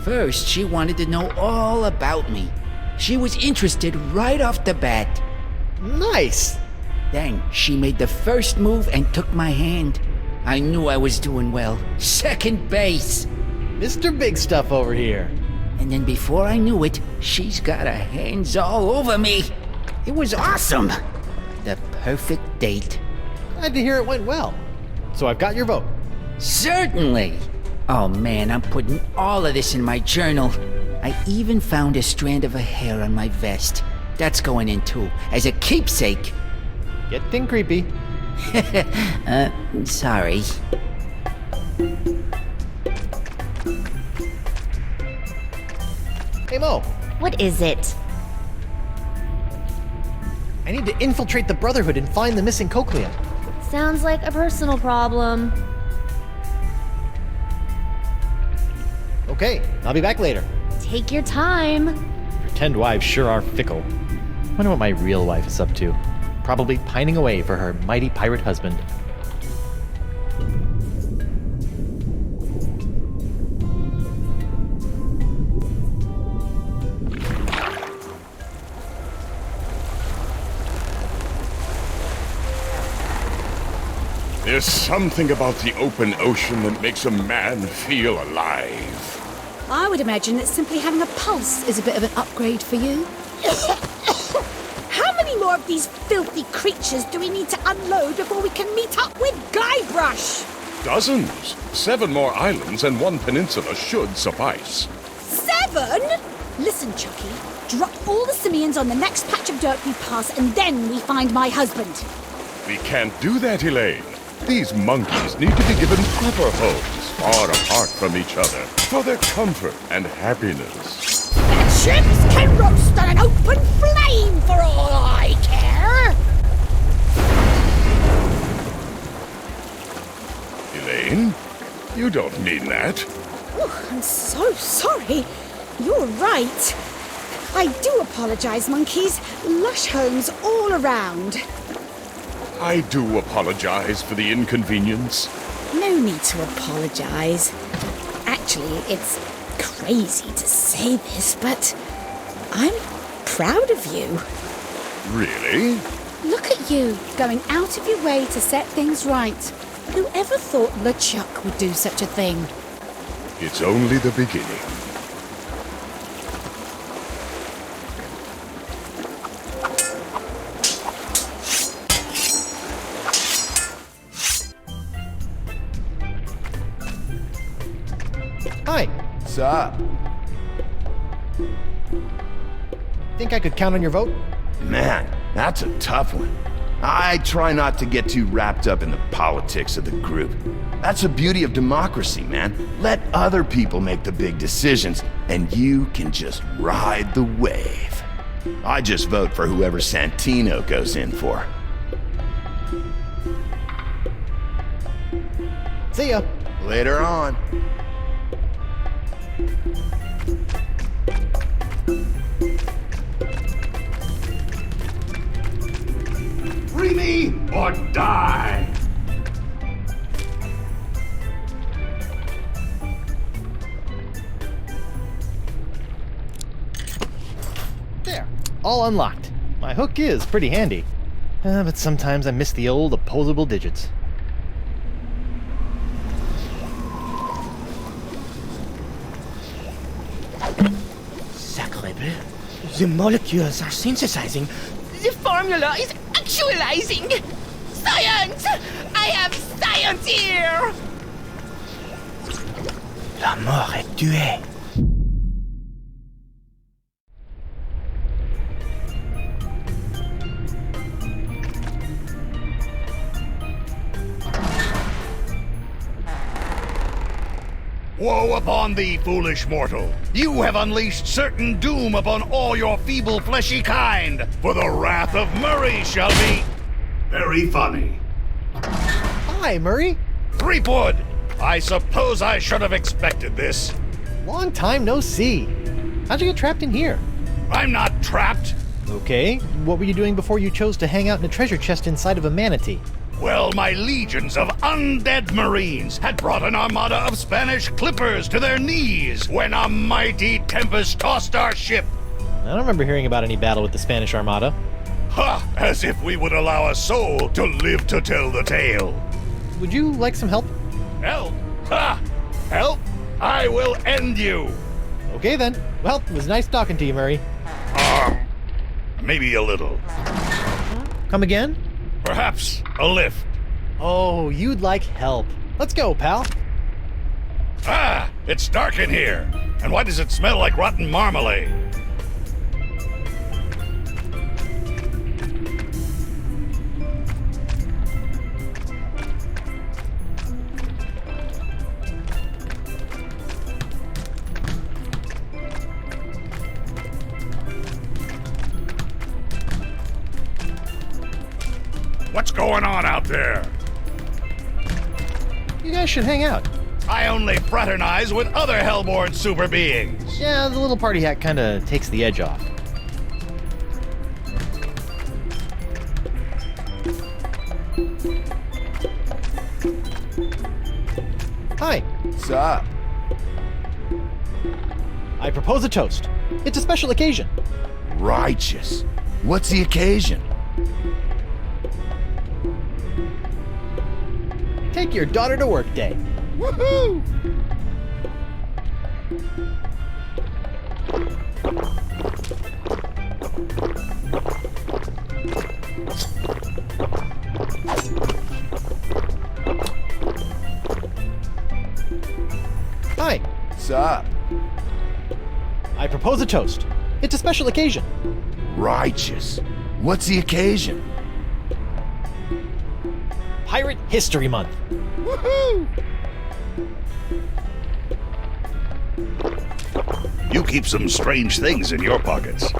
First, she wanted to know all about me. She was interested right off the bat. Nice. Then she made the first move and took my hand. I knew I was doing well. Second base. Mr. Big Stuff over here. And then before I knew it, she's got her hands all over me. It was awesome. The perfect date. Glad to hear it went well. So I've got your vote. Certainly. Oh man, I'm putting all of this in my journal. I even found a strand of her hair on my vest. That's going in too, as a keepsake. Getting creepy. Sorry. Hey, Mo. What is it? I need to infiltrate the Brotherhood and find the missing cochlea. Sounds like a personal problem. Okay, I'll be back later. Take your time. Pretend wives sure are fickle. Wonder what my real wife is up to. Probably pining away for her mighty pirate husband. There's something about the open ocean that makes a man feel alive. I would imagine that simply having a pulse is a bit of an upgrade for you. How many more of these filthy creatures do we need to unload before we can meet up with Guybrush? Dozens. 7 more islands and 1 peninsula should suffice. 7? Listen, Chucky. Drop all the simians on the next patch of dirt we pass, and then we find my husband. We can't do that, Elaine. These monkeys need to be given proper homes, far apart from each other, for their comfort and happiness. The chips can roast on an open flame for all I care! Elaine, you don't mean that. Oh, I'm so sorry. You're right. I do apologize, monkeys. Lush homes all around. I do apologize for the inconvenience. No need to apologize. Actually, it's crazy to say this, but I'm proud of you. Really? Look at you, going out of your way to set things right. Whoever thought LeChuck would do such a thing? It's only the beginning. Hi. What's up? Think I could count on your vote? Man, that's a tough one. I try not to get too wrapped up in the politics of the group. That's the beauty of democracy, man. Let other people make the big decisions, and you can just ride the wave. I just vote for whoever Santino goes in for. See ya. Later on. Free me or die! There. All unlocked. My hook is pretty handy. But sometimes I miss the old opposable digits. Sacre bleu. The molecules are synthesizing. The formula is actualizing! Science! I have science here! La mort est tuée. Woe upon thee, foolish mortal! You have unleashed certain doom upon all your feeble fleshy kind, for the wrath of Murray shall be... Very funny. Hi, Murray. Threepwood! I suppose I should have expected this. Long time no see. How'd you get trapped in here? I'm not trapped. Okay, what were you doing before you chose to hang out in a treasure chest inside of a manatee? Well, my legions of undead marines had brought an armada of Spanish clippers to their knees when a mighty tempest tossed our ship. I don't remember hearing about any battle with the Spanish Armada. Ha! As if we would allow a soul to live to tell the tale. Would you like some help? Help? Ha! Help? I will end you. Okay then. Well, it was nice talking to you, Murray. Maybe a little. Come again? Perhaps a lift. Oh, you'd like help. Let's go, pal. Ah! It's dark in here. And why does it smell like rotten marmalade? What's going on out there? You guys should hang out. I only fraternize with other Hellborn super beings. Yeah, the little party hat kinda takes the edge off. Hi. What's up? I propose a toast. It's a special occasion. Righteous. What's the occasion? Take your daughter to work day. Woohoo! Hi. What's up? I propose a toast. It's a special occasion. Righteous. What's the occasion? Pirate History Month. Woohoo! You keep some strange things in your pockets.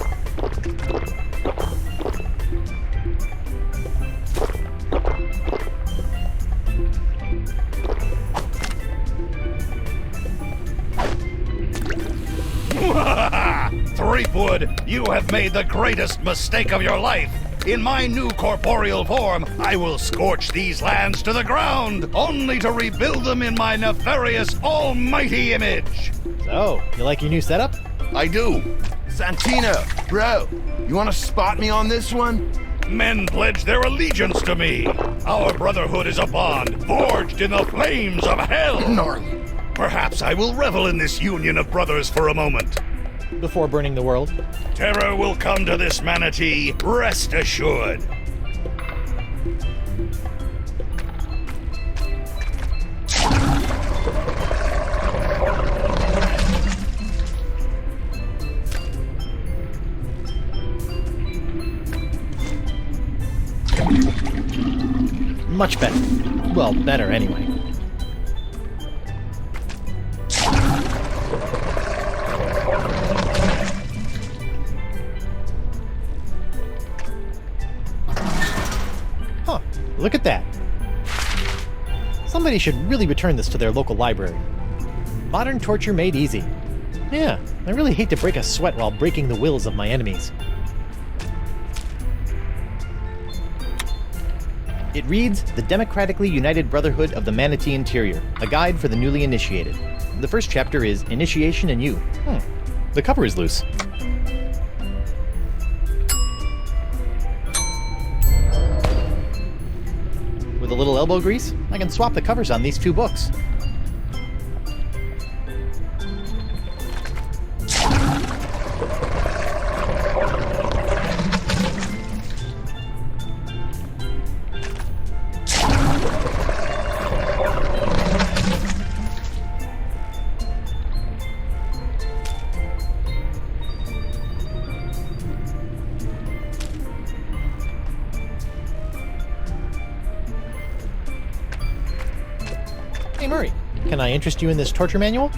Threepwood, you have made the greatest mistake of your life. In my new corporeal form, I will scorch these lands to the ground, only to rebuild them in my nefarious almighty image. So, you like your new setup? I do. Santino, bro, you want to spot me on this one? Men pledge their allegiance to me. Our brotherhood is a bond forged in the flames of hell. Gnarly. Perhaps I will revel in this union of brothers for a moment. Before burning the world? Terror will come to this manatee, rest assured. Much better. Well, better anyway. Huh, look at that. Somebody should really return this to their local library. Modern torture made easy. Yeah, I really hate to break a sweat while breaking the wills of my enemies. It reads, The Democratically United Brotherhood of the Manatee Interior, a guide for the newly initiated. The first chapter is Initiation and You. The cover is loose. With a little elbow grease, I can swap the covers on these two books. Hey Murray, can I interest you in this torture manual?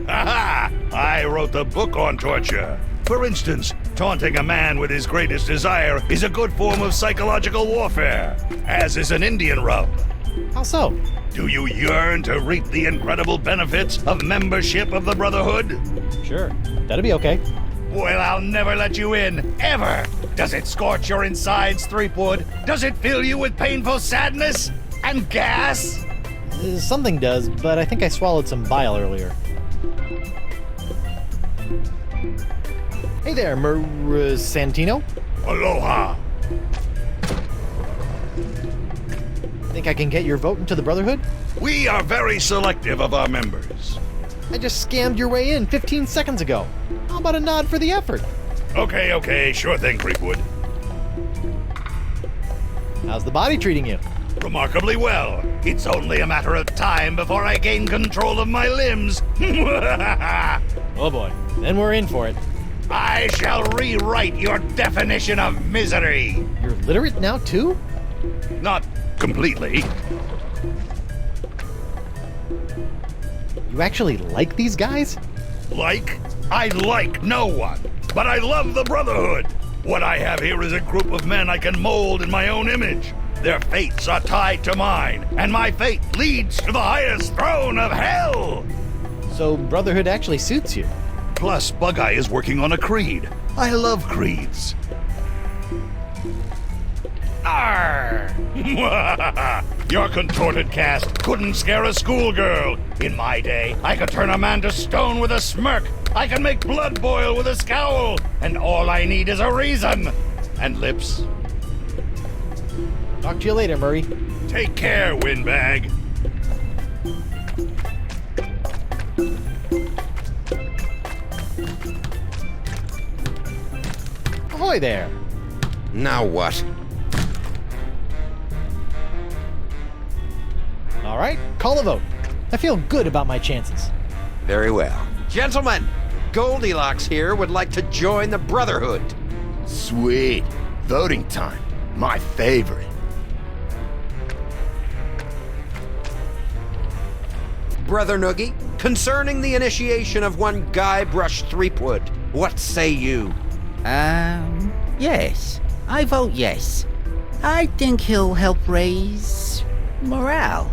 Aha! I wrote the book on torture. For instance, taunting a man with his greatest desire is a good form of psychological warfare, as is an Indian rub. How so? Do you yearn to reap the incredible benefits of membership of the Brotherhood? Sure, that'll be okay. Well, I'll never let you in, ever! Does it scorch your insides, Threepwood? Does it fill you with painful sadness and gas? Something does, but I think I swallowed some bile earlier. Hey there, Santino. Aloha! Think I can get your vote into the Brotherhood? We are very selective of our members. I just scammed your way in 15 seconds ago. How about a nod for the effort? Okay, sure thing, Threepwood. How's the body treating you? Remarkably well. It's only a matter of time before I gain control of my limbs. Oh boy, then we're in for it. I shall rewrite your definition of misery. You're literate now too? Not completely. You actually like these guys? Like? I like no one, but I love the Brotherhood. What I have here is a group of men I can mold in my own image. Their fates are tied to mine, and my fate leads to the highest throne of hell! So Brotherhood actually suits you? Plus, Bug-Eye is working on a creed. I love creeds. Arr! Your contorted cast couldn't scare a schoolgirl. In my day, I could turn a man to stone with a smirk. I can make blood boil with a scowl. And all I need is a reason. And lips. Talk to you later, Murray. Take care, windbag. Ahoy there! Now what? All right, call a vote. I feel good about my chances. Very well. Gentlemen, Goldilocks here would like to join the Brotherhood. Sweet. Voting time. My favorite. Brother Noogie, concerning the initiation of one Guybrush Threepwood, what say you? Yes. I vote yes. I think he'll help raise morale.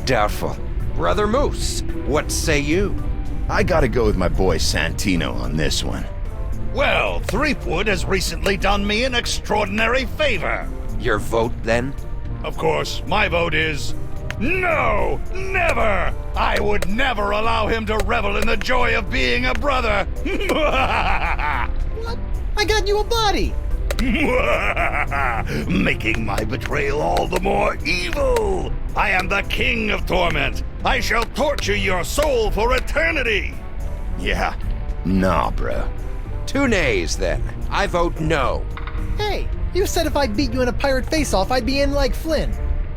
Doubtful. Brother Moose, what say you? I gotta go with my boy Santino on this one. Well, Threepwood has recently done me an extraordinary favor. Your vote, then? Of course, my vote is no! Never! I would never allow him to revel in the joy of being a brother! What? I got you a body! Making my betrayal all the more evil! I am the king of torment! I shall torture your soul for eternity! Yeah. Nah, bro. 2 nays, then. I vote no. Hey, you said if I beat you in a pirate face-off, I'd be in like Flynn.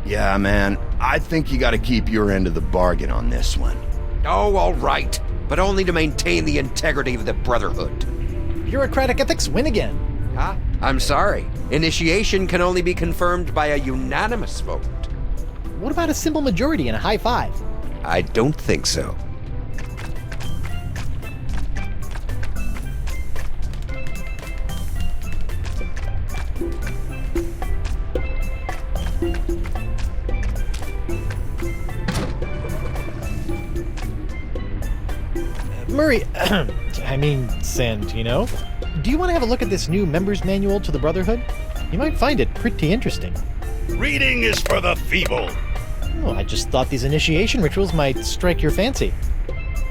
Yeah, man. I think you gotta keep your end of the bargain on this one. Oh, all right. But only to maintain the integrity of the Brotherhood. Bureaucratic ethics win again. Huh? I'm sorry. Initiation can only be confirmed by a unanimous vote. What about a simple majority and a high five? I don't think so. Murray, Santino, do you want to have a look at this new member's manual to the Brotherhood? You might find it pretty interesting. Reading is for the feeble. Oh, I just thought these initiation rituals might strike your fancy.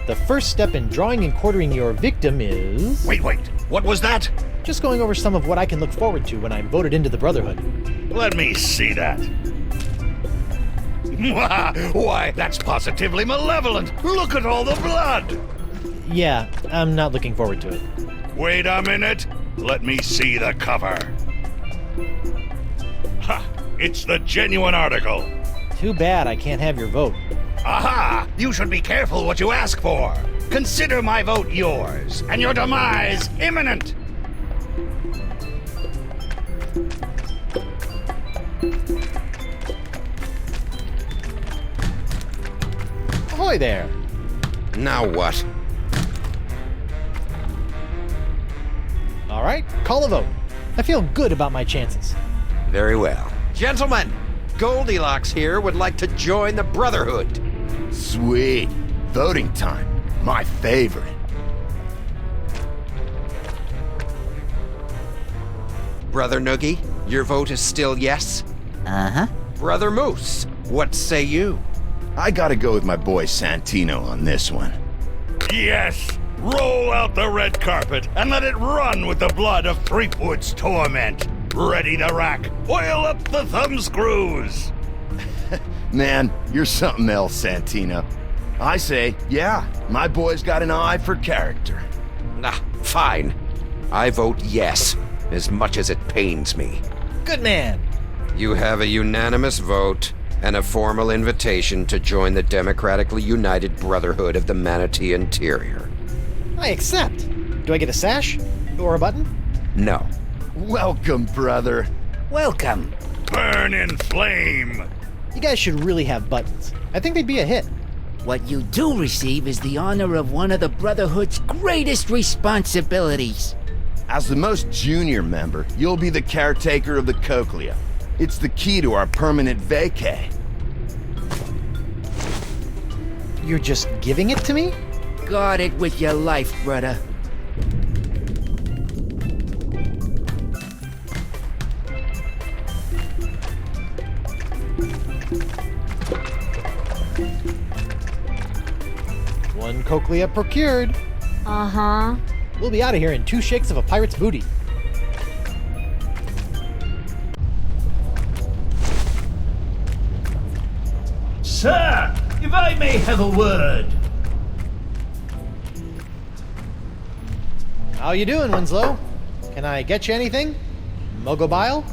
The first step in drawing and quartering your victim is... Wait, what was that? Just going over some of what I can look forward to when I'm voted into the Brotherhood. Let me see that. Why, that's positively malevolent. Look at all the blood. Yeah, I'm not looking forward to it. Wait a minute. Let me see the cover. Ha! It's the genuine article. Too bad I can't have your vote. Aha! You should be careful what you ask for. Consider my vote yours, and your demise imminent. Ahoy there! Now what? All right, call a vote. I feel good about my chances. Very well. Gentlemen, Goldilocks here would like to join the Brotherhood. Sweet. Voting time. My favorite. Brother Noogie, your vote is still yes? Uh-huh. Brother Moose, what say you? I gotta go with my boy Santino on this one. Yes! Roll out the red carpet and let it run with the blood of Threepwood's torment. Ready to rack. Oil up the thumb screws. Man, you're something else, Santino. I say, yeah, my boy's got an eye for character. Ah, fine. I vote yes, as much as it pains me. Good man. You have a unanimous vote and a formal invitation to join the democratically united Brotherhood of the Manatee Interior. I accept. Do I get a sash? Or a button? No. Welcome, brother. Welcome. Burn in flame. You guys should really have buttons. I think they'd be a hit. What you do receive is the honor of one of the Brotherhood's greatest responsibilities. As the most junior member, you'll be the caretaker of the cochlea. It's the key to our permanent vacay. You're just giving it to me? Guard it with your life, brother. One cochlea procured. Uh-huh. We'll be out of here in 2 shakes of a pirate's booty. Sir, if I may have a word. How you doing, Winslow? Can I get you anything? Mogobile?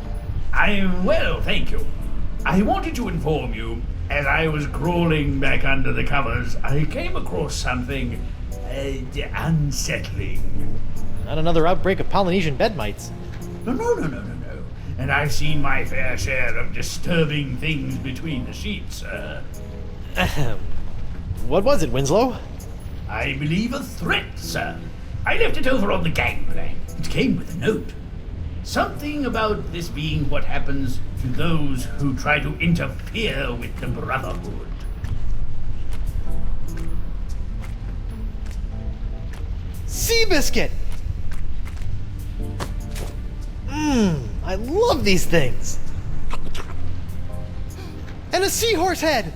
I'm well, thank you. I wanted to inform you, as I was crawling back under the covers, I came across something unsettling. Not another outbreak of Polynesian bed mites. No. And I've seen my fair share of disturbing things between the sheets, Ahem. What was it, Winslow? I believe a threat, sir. I left it over on the gangplank. It came with a note. Something about this being what happens to those who try to interfere with the Brotherhood. Seabiscuit! I love these things! And a seahorse head!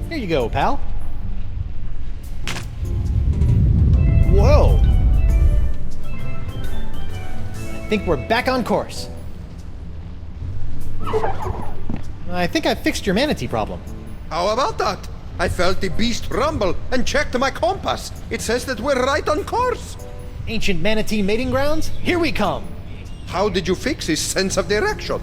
Here you go, pal. Whoa! I think we're back on course. I think I fixed your manatee problem. How about that? I felt the beast rumble and checked my compass. It says that we're right on course. Ancient manatee mating grounds? Here we come! How did you fix his sense of direction?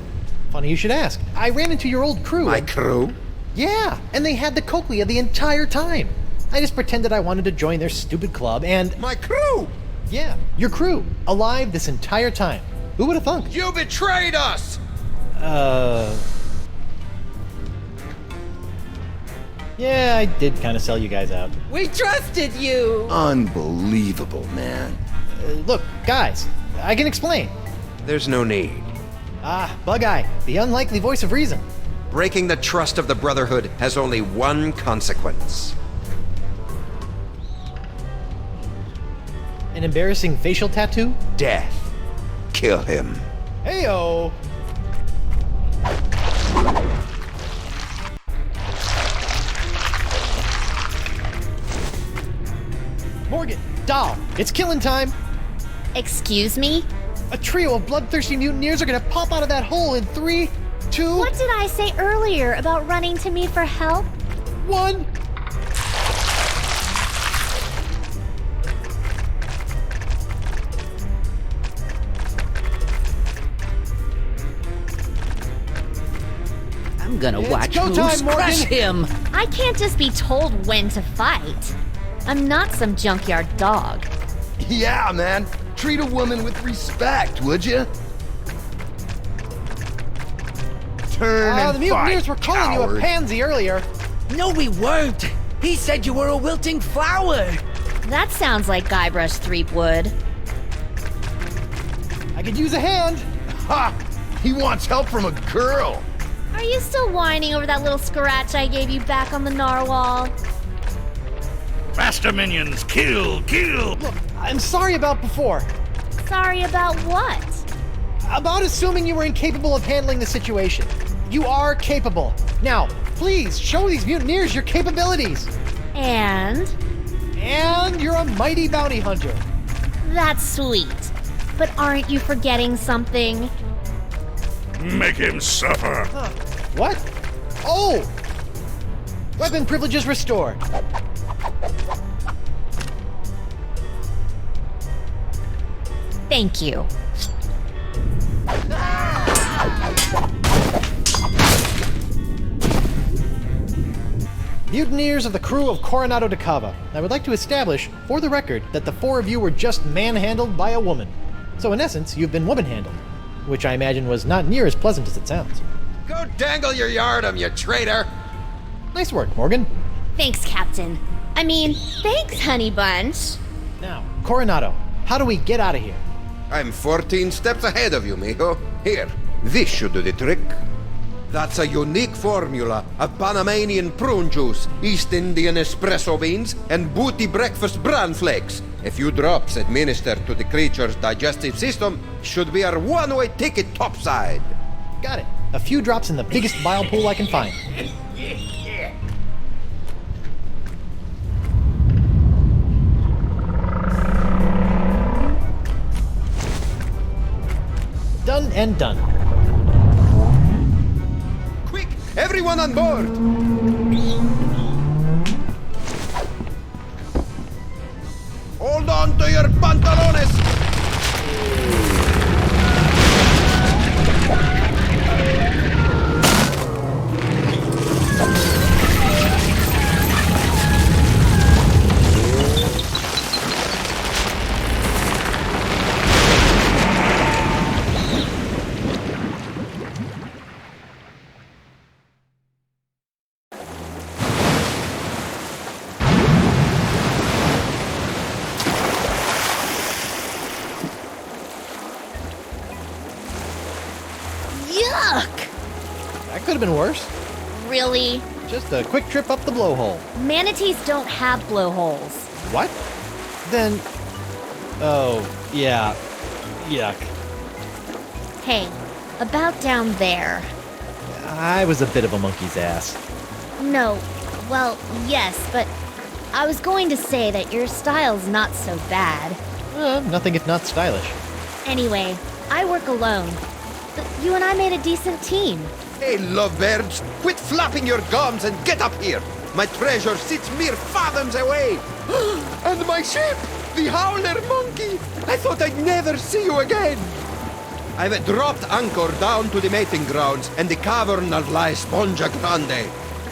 Funny you should ask. I ran into your old crew. My crew? Yeah, and they had the cochlea the entire time. I just pretended I wanted to join their stupid club and... My crew? Yeah, your crew. Alive this entire time. Who would have thunk? You betrayed us! Yeah, I did kind of sell you guys out. We trusted you! Unbelievable, man. Look, guys, I can explain. There's no need. Bug-Eye, the unlikely voice of reason. Breaking the trust of the Brotherhood has only one consequence. An embarrassing facial tattoo? Death. Kill him. Heyo! Morgan, Dahl, it's killing time! Excuse me? A trio of bloodthirsty mutineers are gonna pop out of that hole in 3, 2... What did I say earlier about running to me for help? 1... I'm gonna watch go who time, Morgan. crush him. I can't just be told when to fight. I'm not some junkyard dog. Yeah, man. Treat a woman with respect, would you? Turn and the mutineers fight, were calling you a coward. pansy earlier. No, we weren't. He said you were a wilting flower. That sounds like Guybrush Threepwood. I could use a hand. Ha! He wants help from a girl. Are you still whining over that little scratch I gave you back on the narwhal? Faster, minions! Kill! Look, I'm sorry about before. Sorry about what? About assuming you were incapable of handling the situation. You are capable. Now, please, show these mutineers your capabilities. And you're a mighty bounty hunter. that's sweet. But aren't you forgetting something? Make him suffer. What? Oh! Weapon privileges restored. Thank you. Mutineers of the crew of Coronado de Cava. I would like to establish, for the record, that the 4 of you were just manhandled by a woman. So in essence, you've been woman-handled, which I imagine was not near as pleasant as it sounds. Go dangle your yardum, you traitor! Nice work, Morgan. Thanks, Captain. I mean, thanks, Honey Bunch. Now, Coronado, how do we get out of here? I'm 14 steps ahead of you, mijo. Here, this should do the trick. That's a unique formula of Panamanian prune juice, East Indian espresso beans, and booty breakfast bran flakes. A few drops administered to the creature's digestive system should be our one-way ticket topside. Got it. A few drops in the biggest bile pool I can find. Done and done. Quick, everyone on board! Hold on to your pantalones! Yuck! That could have been worse. Really? Just a quick trip up the blowhole. Manatees don't have blowholes. What? Then... Oh, yeah. Yuck. Hey, about down there. I was a bit of a monkey's ass. No, well, yes, but I was going to say that your style's not so bad. Nothing if not stylish. Anyway, I work alone. But you and I made a decent team. Hey, lovebirds, quit flapping your gums and get up here! My treasure sits mere fathoms away! And my ship! The Howler Monkey! I thought I'd never see you again! I've dropped anchor down to the mating grounds and the cavern of La Esponja Grande.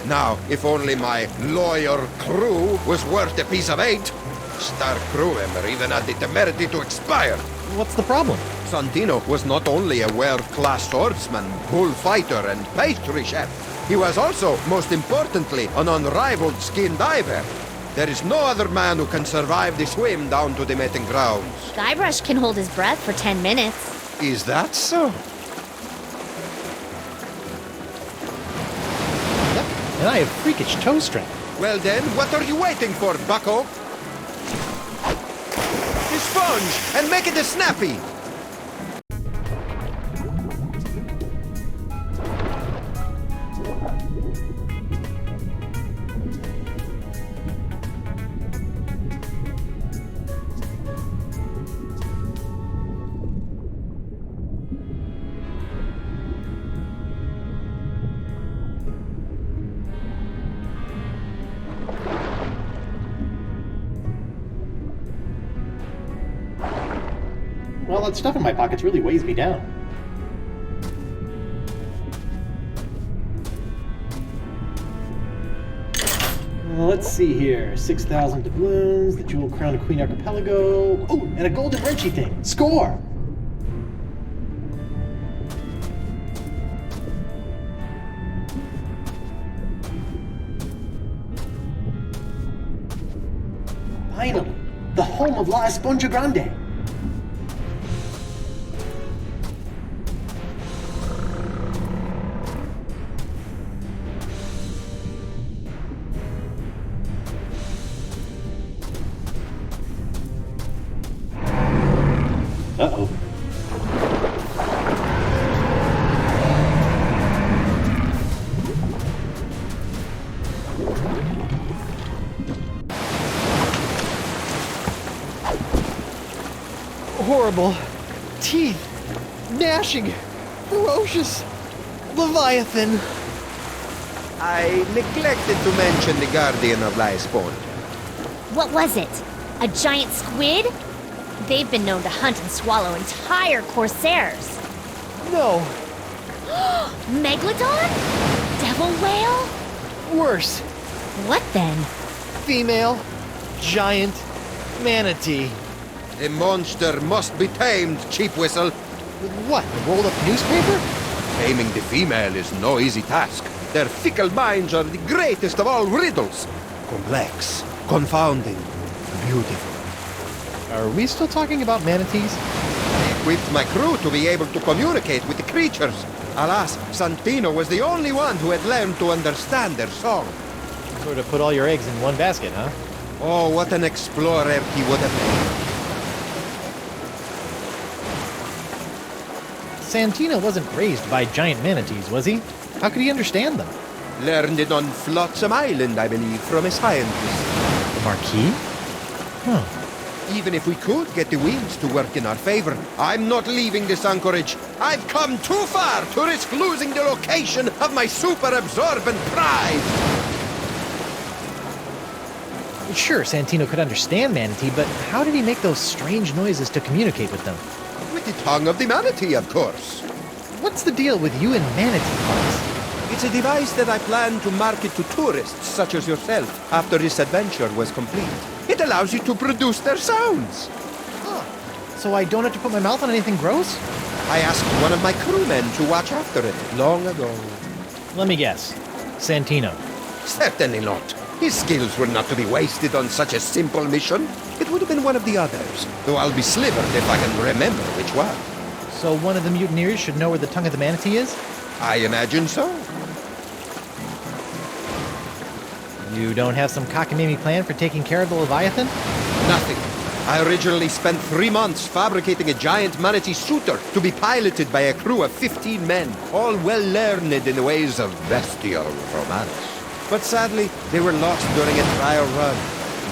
Now, if only my lawyer crew was worth a piece of eight, star crew member even had the temerity to expire. What's the problem? Santino was not only a world-class swordsman, bullfighter, and pastry chef. He was also, most importantly, an unrivaled skin diver. There is no other man who can survive the swim down to the mating grounds. Guybrush can hold his breath for 10 minutes. Is that so? Yep, and I have freakish toe strength. Well then, what are you waiting for, bucko? The sponge, and make it a snappy! Well, that stuff in my pockets really weighs me down. Let's see here. 6,000 doubloons, the jewel crown of Queen Archipelago. Oh, and a golden wrenchy thing. Score! Finally, the home of La Esponja Grande. Uh-oh. Horrible. Teeth. Gnashing. Ferocious. Leviathan. I neglected to mention the guardian of La Esponja. What was it? A giant squid? They've been known to hunt and swallow entire corsairs. No. Megalodon? Devil whale? Worse. What then? Female. Giant. Manatee. The monster must be tamed, cheap whistle. With what? A rolled up newspaper? Taming the female is no easy task. Their fickle minds are the greatest of all riddles. Complex, confounding, beautiful. Are we still talking about manatees? I equipped my crew to be able to communicate with the creatures. Alas, Santino was the only one who had learned to understand their song. Sort of put all your eggs in one basket, huh? Oh, what an explorer he would have been. Santino wasn't raised by giant manatees, was he? How could he understand them? Learned it on Flotsam Island, I believe, from a scientist. The Marquis? Huh. Even if we could get the winds to work in our favor, I'm not leaving this anchorage. I've come too far to risk losing the location of my super-absorbent prize! Sure, Santino could understand manatee, but how did he make those strange noises to communicate with them? With the tongue of the manatee, of course. What's the deal with you and manatee parts? It's a device that I plan to market to tourists such as yourself after this adventure was complete. It allows you to produce their sounds. Huh. So I don't have to put my mouth on anything gross? I asked one of my crewmen to watch after it long ago. Let me guess. Santino. Certainly not. His skills were not to be wasted on such a simple mission. It would have been one of the others, though I'll be slivered if I can remember which one. So one of the mutineers should know where the tongue of the manatee is? I imagine so. You don't have some cockamamie plan for taking care of the Leviathan? Nothing. I originally spent 3 months fabricating a giant manatee suitor to be piloted by a crew of 15 men, all well learned in the ways of bestial romance. But sadly, they were lost during a trial run,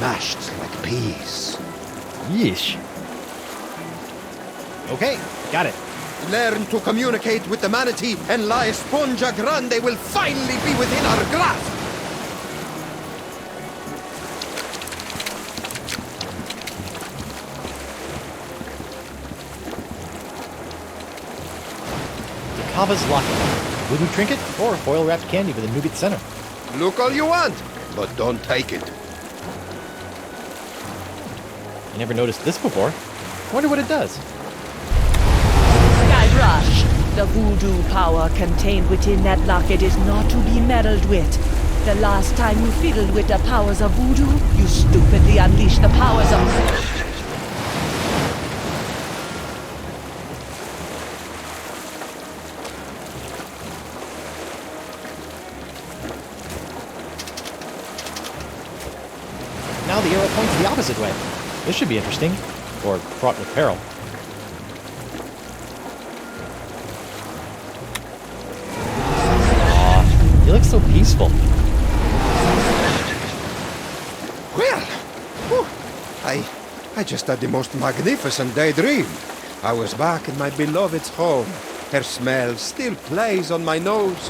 mashed like peas. Yeesh. Okay, got it. Learn to communicate with the manatee, and La Esponja Grande will finally be within our grasp! Kava's locket. Voodoo trinket or foil-wrapped candy with a nougat center. Look all you want, but don't take it. I never noticed this before. Wonder what it does. Guybrush, the voodoo power contained within that locket is not to be meddled with. The last time you fiddled with the powers of voodoo, you stupidly unleashed the powers of... Now the arrow points the opposite way. This should be interesting. Or fraught with peril. Aw, you look so peaceful. Well, whew, I just had the most magnificent daydream. I was back in my beloved's home. Her smell still plays on my nose.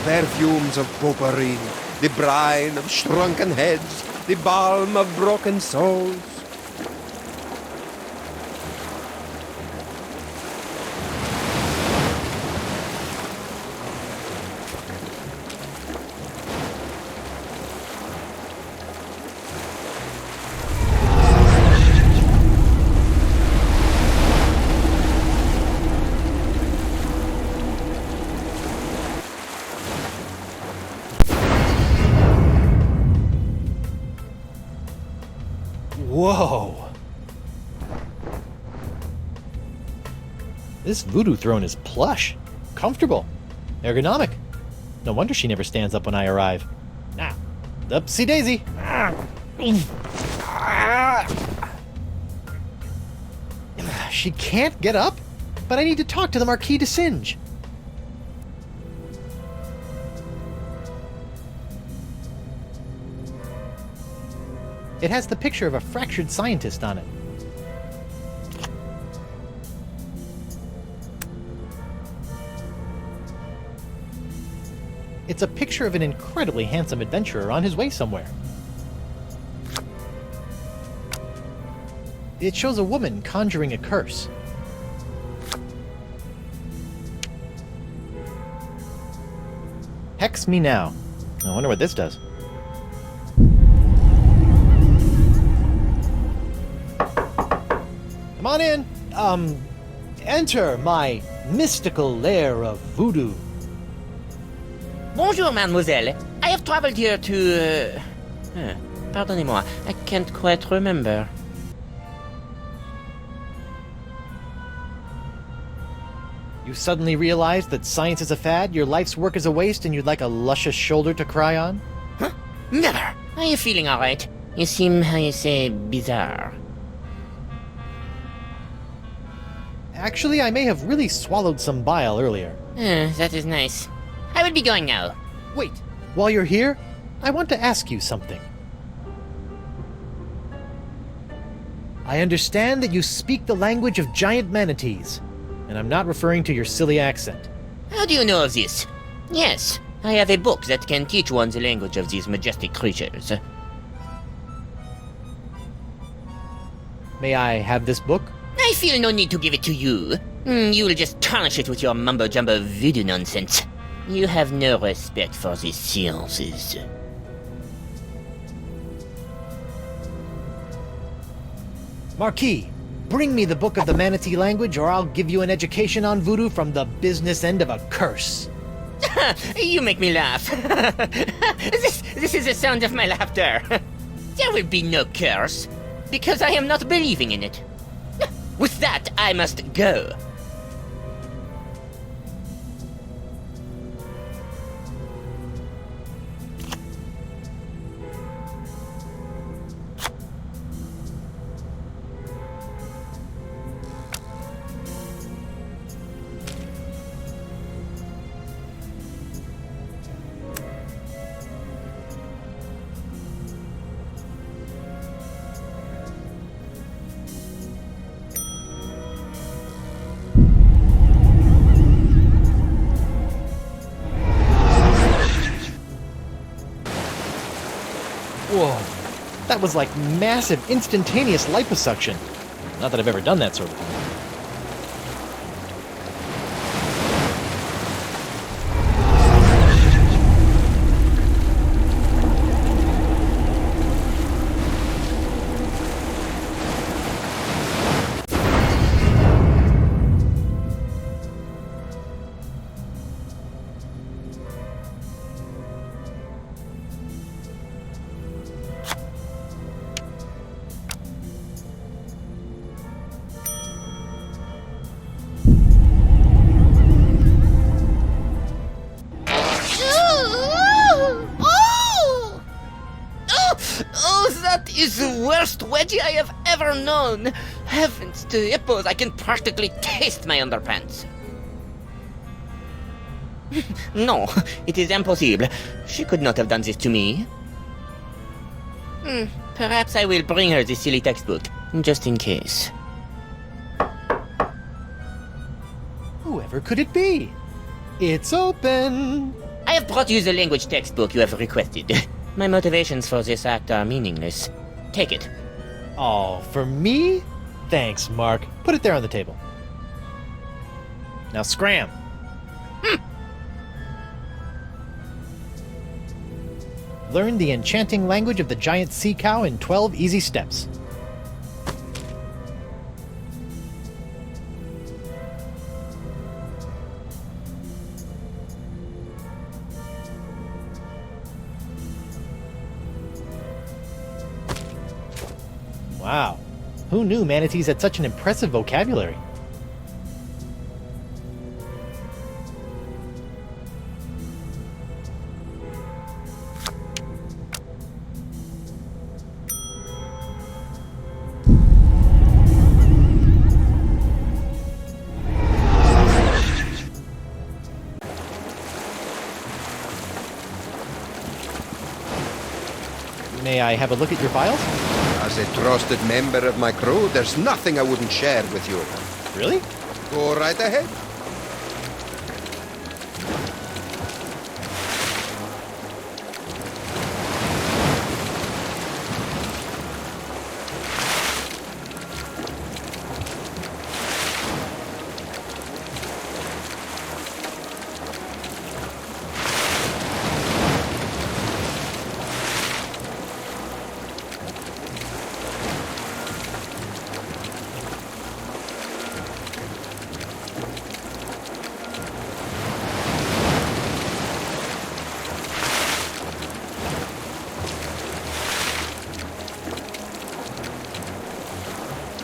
Perfumes of potpourri, the brine of shrunken heads, the balm of broken souls. Whoa! This voodoo throne is plush, comfortable, ergonomic. No wonder she never stands up when I arrive. Now, upsy daisy! She can't get up? But I need to talk to the Marquis de Singe. It has the picture of a fractured scientist on it. It's a picture of an incredibly handsome adventurer on his way somewhere. It shows a woman conjuring a curse. Hex me now. I wonder what this does. Come on in. Enter my mystical lair of voodoo. Bonjour, mademoiselle. I have traveled here to... Pardonnez-moi, I can't quite remember. You suddenly realize that science is a fad, your life's work is a waste, and you'd like a luscious shoulder to cry on? Huh? Never. Are you feeling alright? You seem, how you say, bizarre. Actually, I may have really swallowed some bile earlier. That is nice. I will be going now. Wait, while you're here, I want to ask you something. I understand that you speak the language of giant manatees, and I'm not referring to your silly accent. How do you know of this? Yes, I have a book that can teach one the language of these majestic creatures. May I have this book? I feel no need to give it to you. You will just tarnish it with your mumbo-jumbo voodoo nonsense. You have no respect for the sciences. Marquis, bring me the book of the manatee language or I'll give you an education on voodoo from the business end of a curse. You make me laugh. This is the sound of my laughter. There will be no curse, because I am not believing in it. With that, I must go. Whoa, that was like massive, instantaneous liposuction. Not that I've ever done that sort of thing. Is the worst wedgie I have ever known. Heavens to hippos, I can practically taste my underpants. No, it is impossible. She could not have done this to me. Perhaps I will bring her the silly textbook, just in case. Whoever could it be? It's open! I have brought you the language textbook you have requested. My motivations for this act are meaningless. Take it. Oh, for me? Thanks, Mark. Put it there on the table. Now scram. Learn the enchanting language of the giant sea cow in 12 easy steps. Wow. Who knew manatees had such an impressive vocabulary? May I have a look at your files? As a trusted member of my crew, there's nothing I wouldn't share with you. Really? Go right ahead.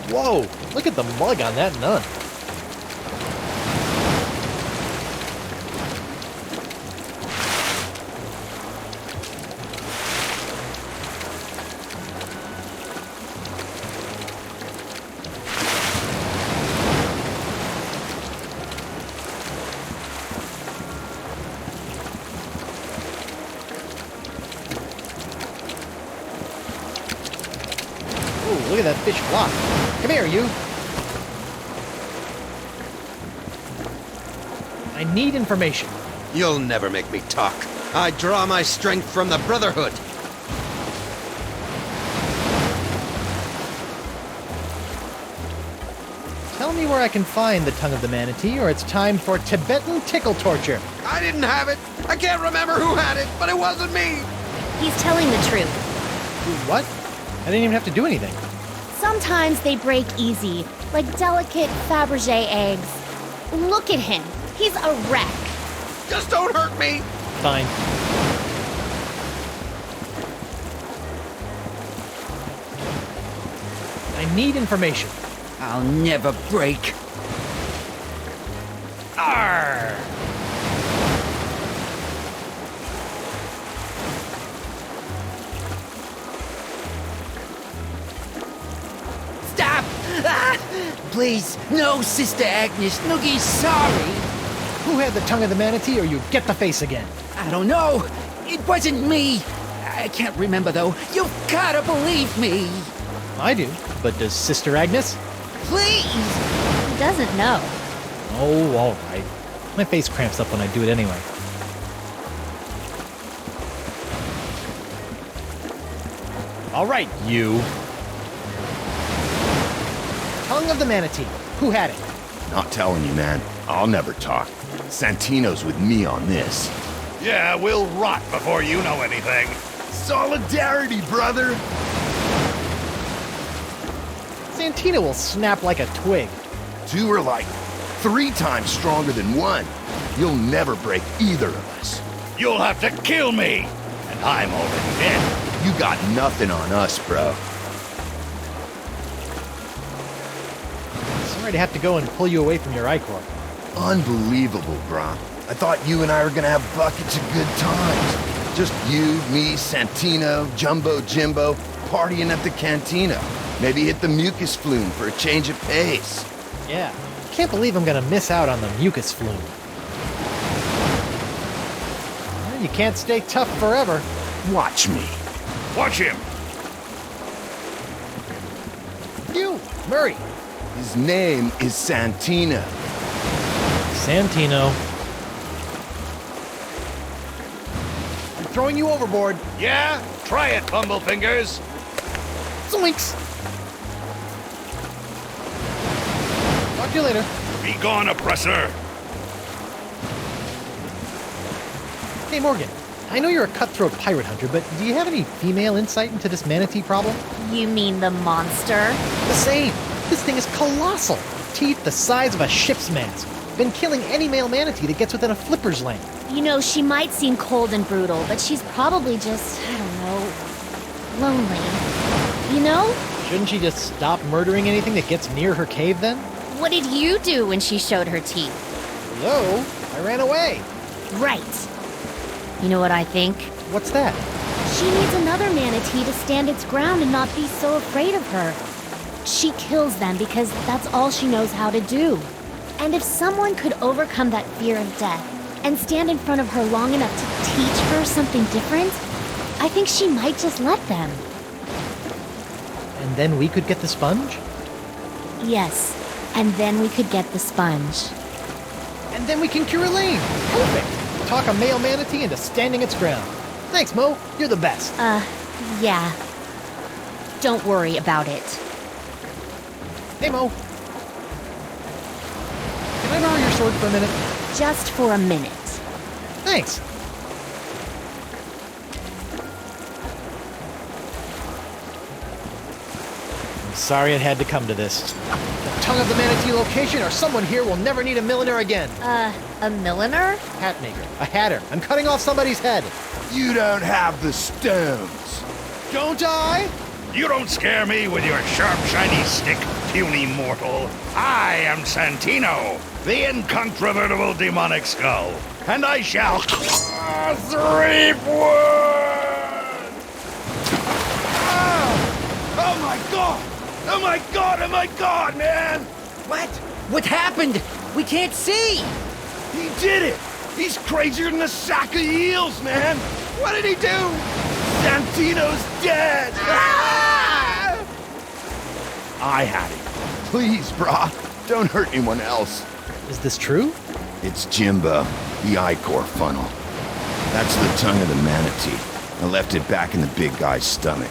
Whoa, look at the mug on that nun. look at that fish flop. Come here, you. I need information. You'll never make me talk. I draw my strength from the Brotherhood. Tell me where I can find the tongue of the manatee, or it's time for Tibetan tickle torture. I didn't have it. I can't remember who had it, but it wasn't me. He's telling the truth. What? I didn't even have to do anything. Sometimes they break easy, like delicate Fabergé eggs. Look at him. He's a wreck. Just don't hurt me. Fine. I need information. I'll never break. Arr! Stop! Ah! Please, no, Sister Agnes. Noogie's sorry. Who had the tongue of the manatee, or you get the face again? I don't know. It wasn't me. I can't remember, though. You've gotta believe me. I do, but does Sister Agnes? Please! He doesn't know. Oh, all right. My face cramps up when I do it anyway. All right, you. Tongue of the manatee. Who had it? Not telling you, man. I'll never talk. Santino's with me on this. Yeah, we'll rot before you know anything. Solidarity, brother! Santino will snap like a twig. Two are like 3 times stronger than one. You'll never break either of us. You'll have to kill me, and I'm already dead. You got nothing on us, bro. Sorry to have to go and pull you away from your Icor. Unbelievable, bro. I thought you and I were gonna have buckets of good times. Just you, me, Santino, Jumbo Jimbo, partying at the cantina. Maybe hit the mucus flume for a change of pace. Yeah. Can't believe I'm gonna miss out on the mucus flume. Well, you can't stay tough forever. Watch me. Watch him. You, Murray. His name is Santino. Santino. I'm throwing you overboard. Yeah? Try it, Bumblefingers. Zoinks! Talk to you later. Be gone, oppressor. Hey, Morgan. I know you're a cutthroat pirate hunter, but do you have any female insight into this manatee problem? You mean the monster? The same. This thing is colossal. Teeth the size of a ship's mast. Been killing any male manatee that gets within a flipper's length. You know, she might seem cold and brutal, but she's probably just, I don't know, lonely. You know? Shouldn't she just stop murdering anything that gets near her cave then? What did you do when she showed her teeth? Hello? I ran away. Right. You know what I think? What's that? She needs another manatee to stand its ground and not be so afraid of her. She kills them because that's all she knows how to do. And if someone could overcome that fear of death and stand in front of her long enough to teach her something different, I think she might just let them. And then we could get the sponge? Yes, and then we could get the sponge. And then we can cure Elaine. Perfect. Talk a male manatee into standing its ground. Thanks, Mo. You're the best. Yeah. Don't worry about it. Hey, Mo. Can I borrow your sword for a minute? Just for a minute. Thanks. I'm sorry it had to come to this. The tongue of the manatee location, or someone here will never need a milliner again. A milliner? Hat maker. A hatter. I'm cutting off somebody's head. You don't have the stones. Don't I? You don't scare me with your sharp, shiny stick, puny mortal. I am Santino, the incontrovertible demonic skull, and I shall Threepwood! Oh my god! Oh my god! Oh my god, man! What? What happened? We can't see! He did it! He's crazier than a sack of eels, man! What did he do? Santino's dead! Ah! I had it. Please, brah, don't hurt anyone else. Is this true? It's Jimbo, the I-core funnel. That's the tongue of the manatee. I left it back in the big guy's stomach.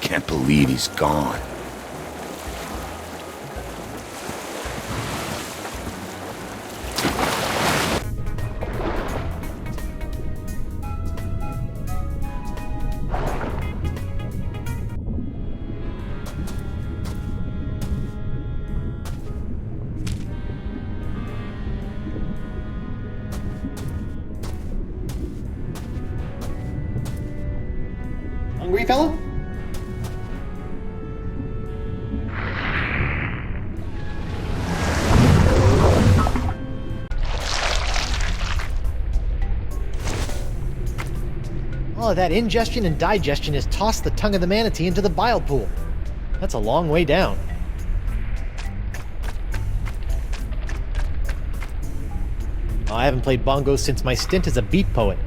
Can't believe he's gone. Hungry, fella? All of that ingestion and digestion has tossed the tongue of the manatee into the bile pool. That's a long way down. Oh, I haven't played bongos since my stint as a beat poet.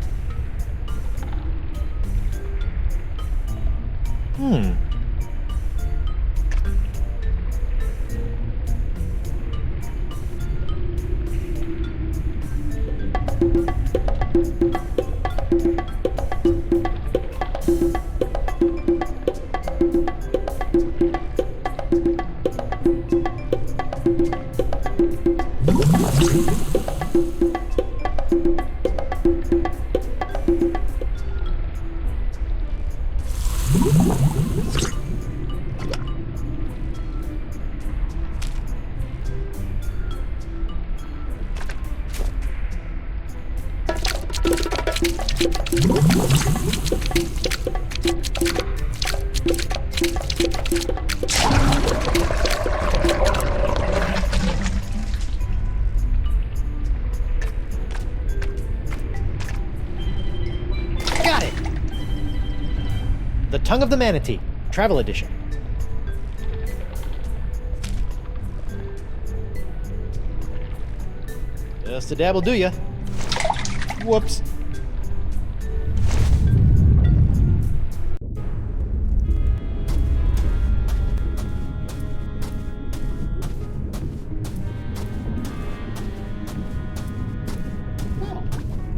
Got it! The Tongue of the Manatee, Travel Edition. Just a dab will do ya. Whoops.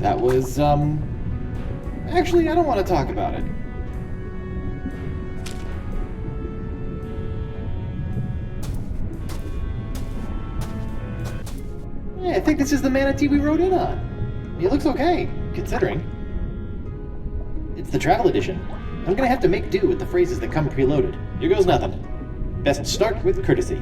That was, actually, I don't want to talk about it. Yeah, I think this is the manatee we rode in on. He looks okay, considering. It's the travel edition. I'm gonna have to make do with the phrases that come preloaded. Here goes nothing. Best start with courtesy.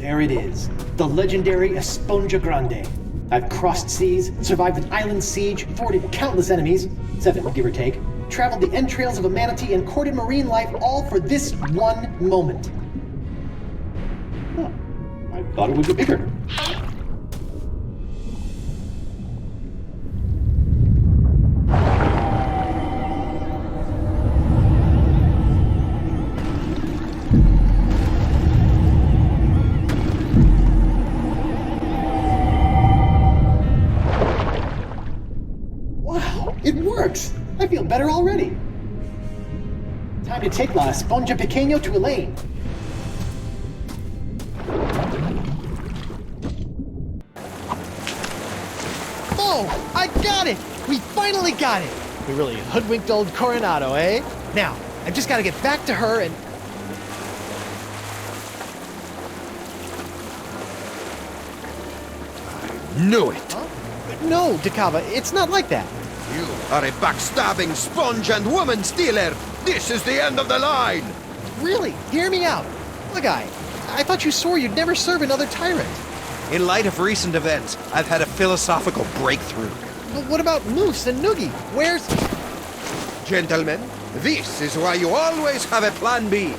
There it is, the legendary Esponja Grande. I've crossed seas, survived an island siege, thwarted countless enemies, 7 give or take, traveled the entrails of a manatee, and courted marine life, all for this one moment. Huh. I thought it would be bigger. It works! I feel better already. Time to take La Esponja Pequeño to Elaine. Oh, I got it! We finally got it! We really hoodwinked old Coronado, eh? Now, I've just got to get back to her and... Knew it! Huh? No, Dakava, it's not like that. You are a backstabbing sponge and woman stealer! This is the end of the line! Really? Hear me out. Look, I thought you swore you'd never serve another tyrant. In light of recent events, I've had a philosophical breakthrough. But what about Moose and Noogie? Where's... Gentlemen, this is why you always have a plan B.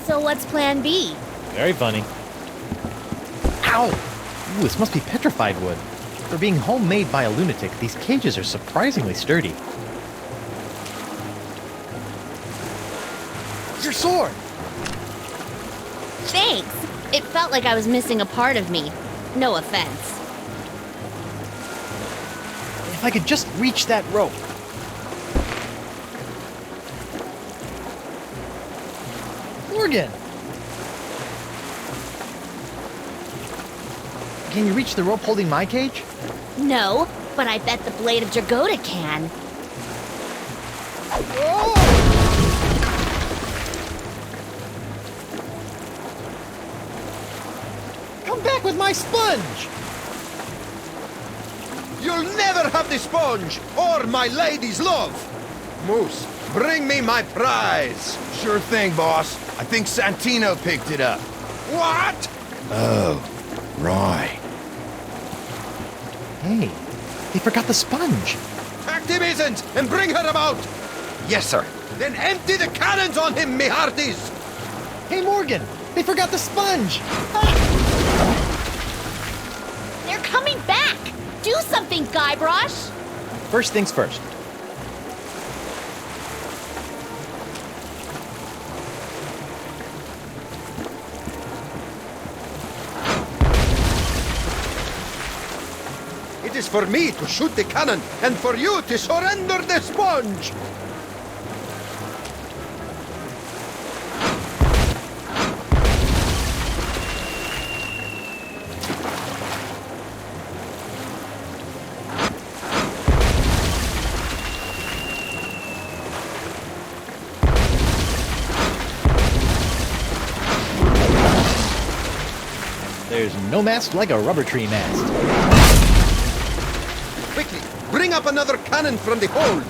So what's plan B? Very funny. Ow! Ooh, this must be petrified wood. For being homemade by a lunatic, these cages are surprisingly sturdy. Your sword! Thanks! It felt like I was missing a part of me. No offense. If I could just reach that rope. Morgan! Can you reach the rope holding my cage? No, but I bet the blade of Dragoda can. Oh! Come back with my sponge! You'll never have the sponge, or my lady's love! Moose, bring me my prize! Sure thing, boss. I think Santino picked it up. What? Oh, right. Hey, they forgot the sponge. Pack the isn't and bring her about! Yes, sir. Then empty the cannons on him, me hearties! Hey, Morgan, they forgot the sponge! They're coming back! Do something, Guybrush! First things first. It is for me to shoot the cannon, and for you to surrender the sponge! There's no mast like a rubber tree mast. Quickly, bring up another cannon from the hold!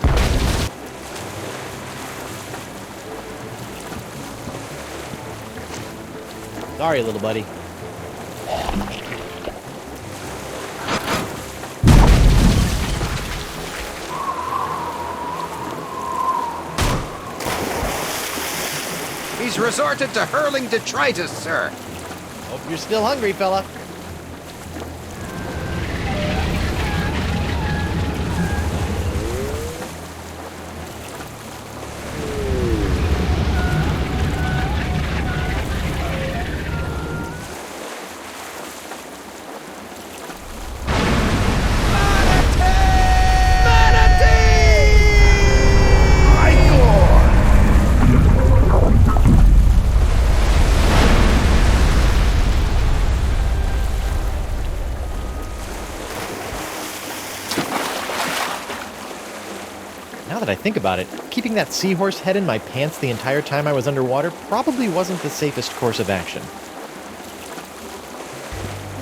Sorry, little buddy. He's resorted to hurling detritus, sir. Hope you're still hungry, fella. Now that I think about it, keeping that seahorse head in my pants the entire time I was underwater probably wasn't the safest course of action.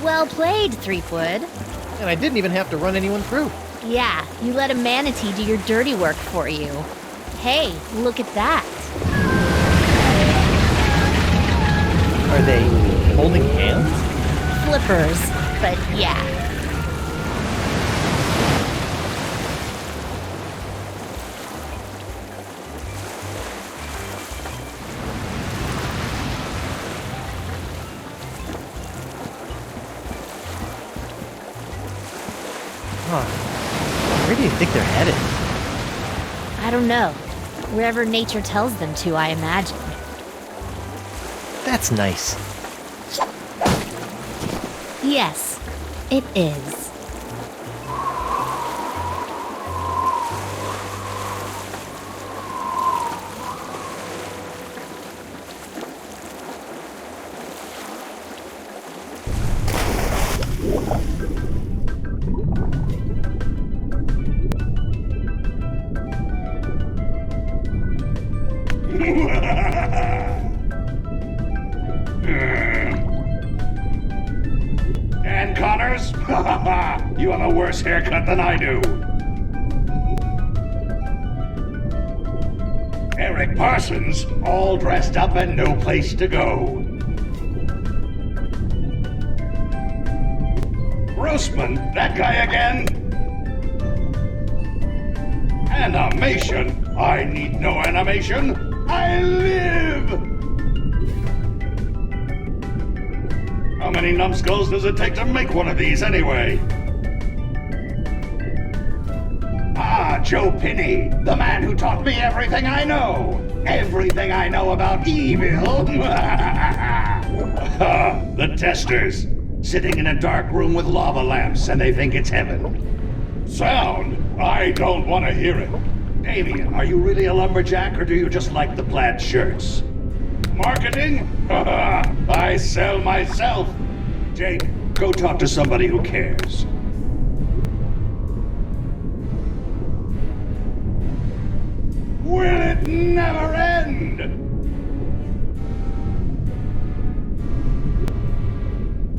Well played, Threepwood. And I didn't even have to run anyone through. Yeah, you let a manatee do your dirty work for you. Hey, look at that. Are they holding hands? Flippers, but yeah. Where do you think they're headed? I don't know. Wherever nature tells them to, I imagine. That's nice. Yes, it is. And Connors? You have a worse haircut than I do. Eric Parsons, all dressed up and no place to go. Grossman, that guy again? Animation? I need no animation. I live! How many numbskulls does it take to make one of these anyway? Ah, Joe Pinney, the man who taught me everything I know. Everything I know about evil. The testers, sitting in a dark room with lava lamps and they think it's heaven. Sound? I don't want to hear it. Damien, are you really a lumberjack or do you just like the plaid shirts? Marketing? I sell myself. Jake, go talk to somebody who cares. Will it never end?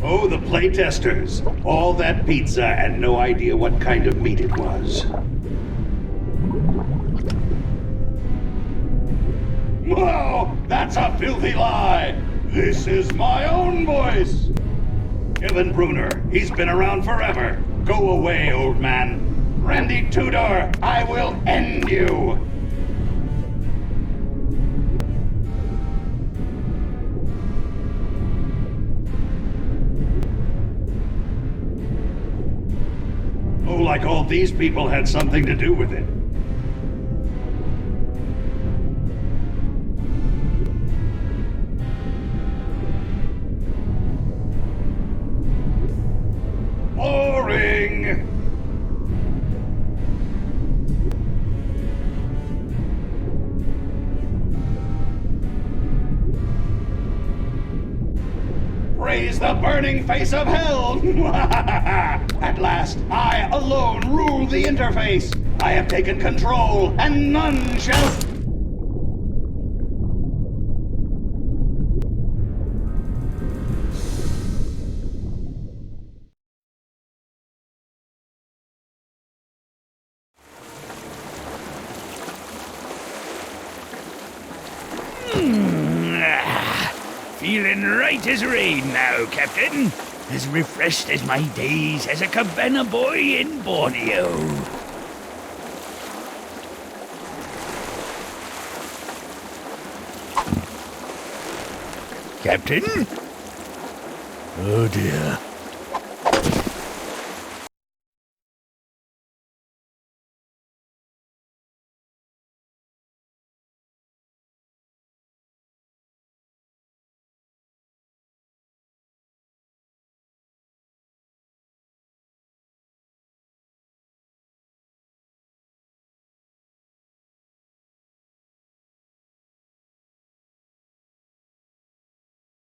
Oh, the playtesters. All that pizza and no idea what kind of meat it was. Whoa! That's a filthy lie! This is my own voice! Kevin Bruner, he's been around forever. Go away, old man. Randy Tudor, I will end you! Oh, like all these people had something to do with it. Boring! Praise the burning face of hell! At last, I alone rule the interface! I have taken control, and none shall... Feeling right as rain now, Captain. As refreshed as my days as a cabana boy in Borneo. Captain? Oh dear.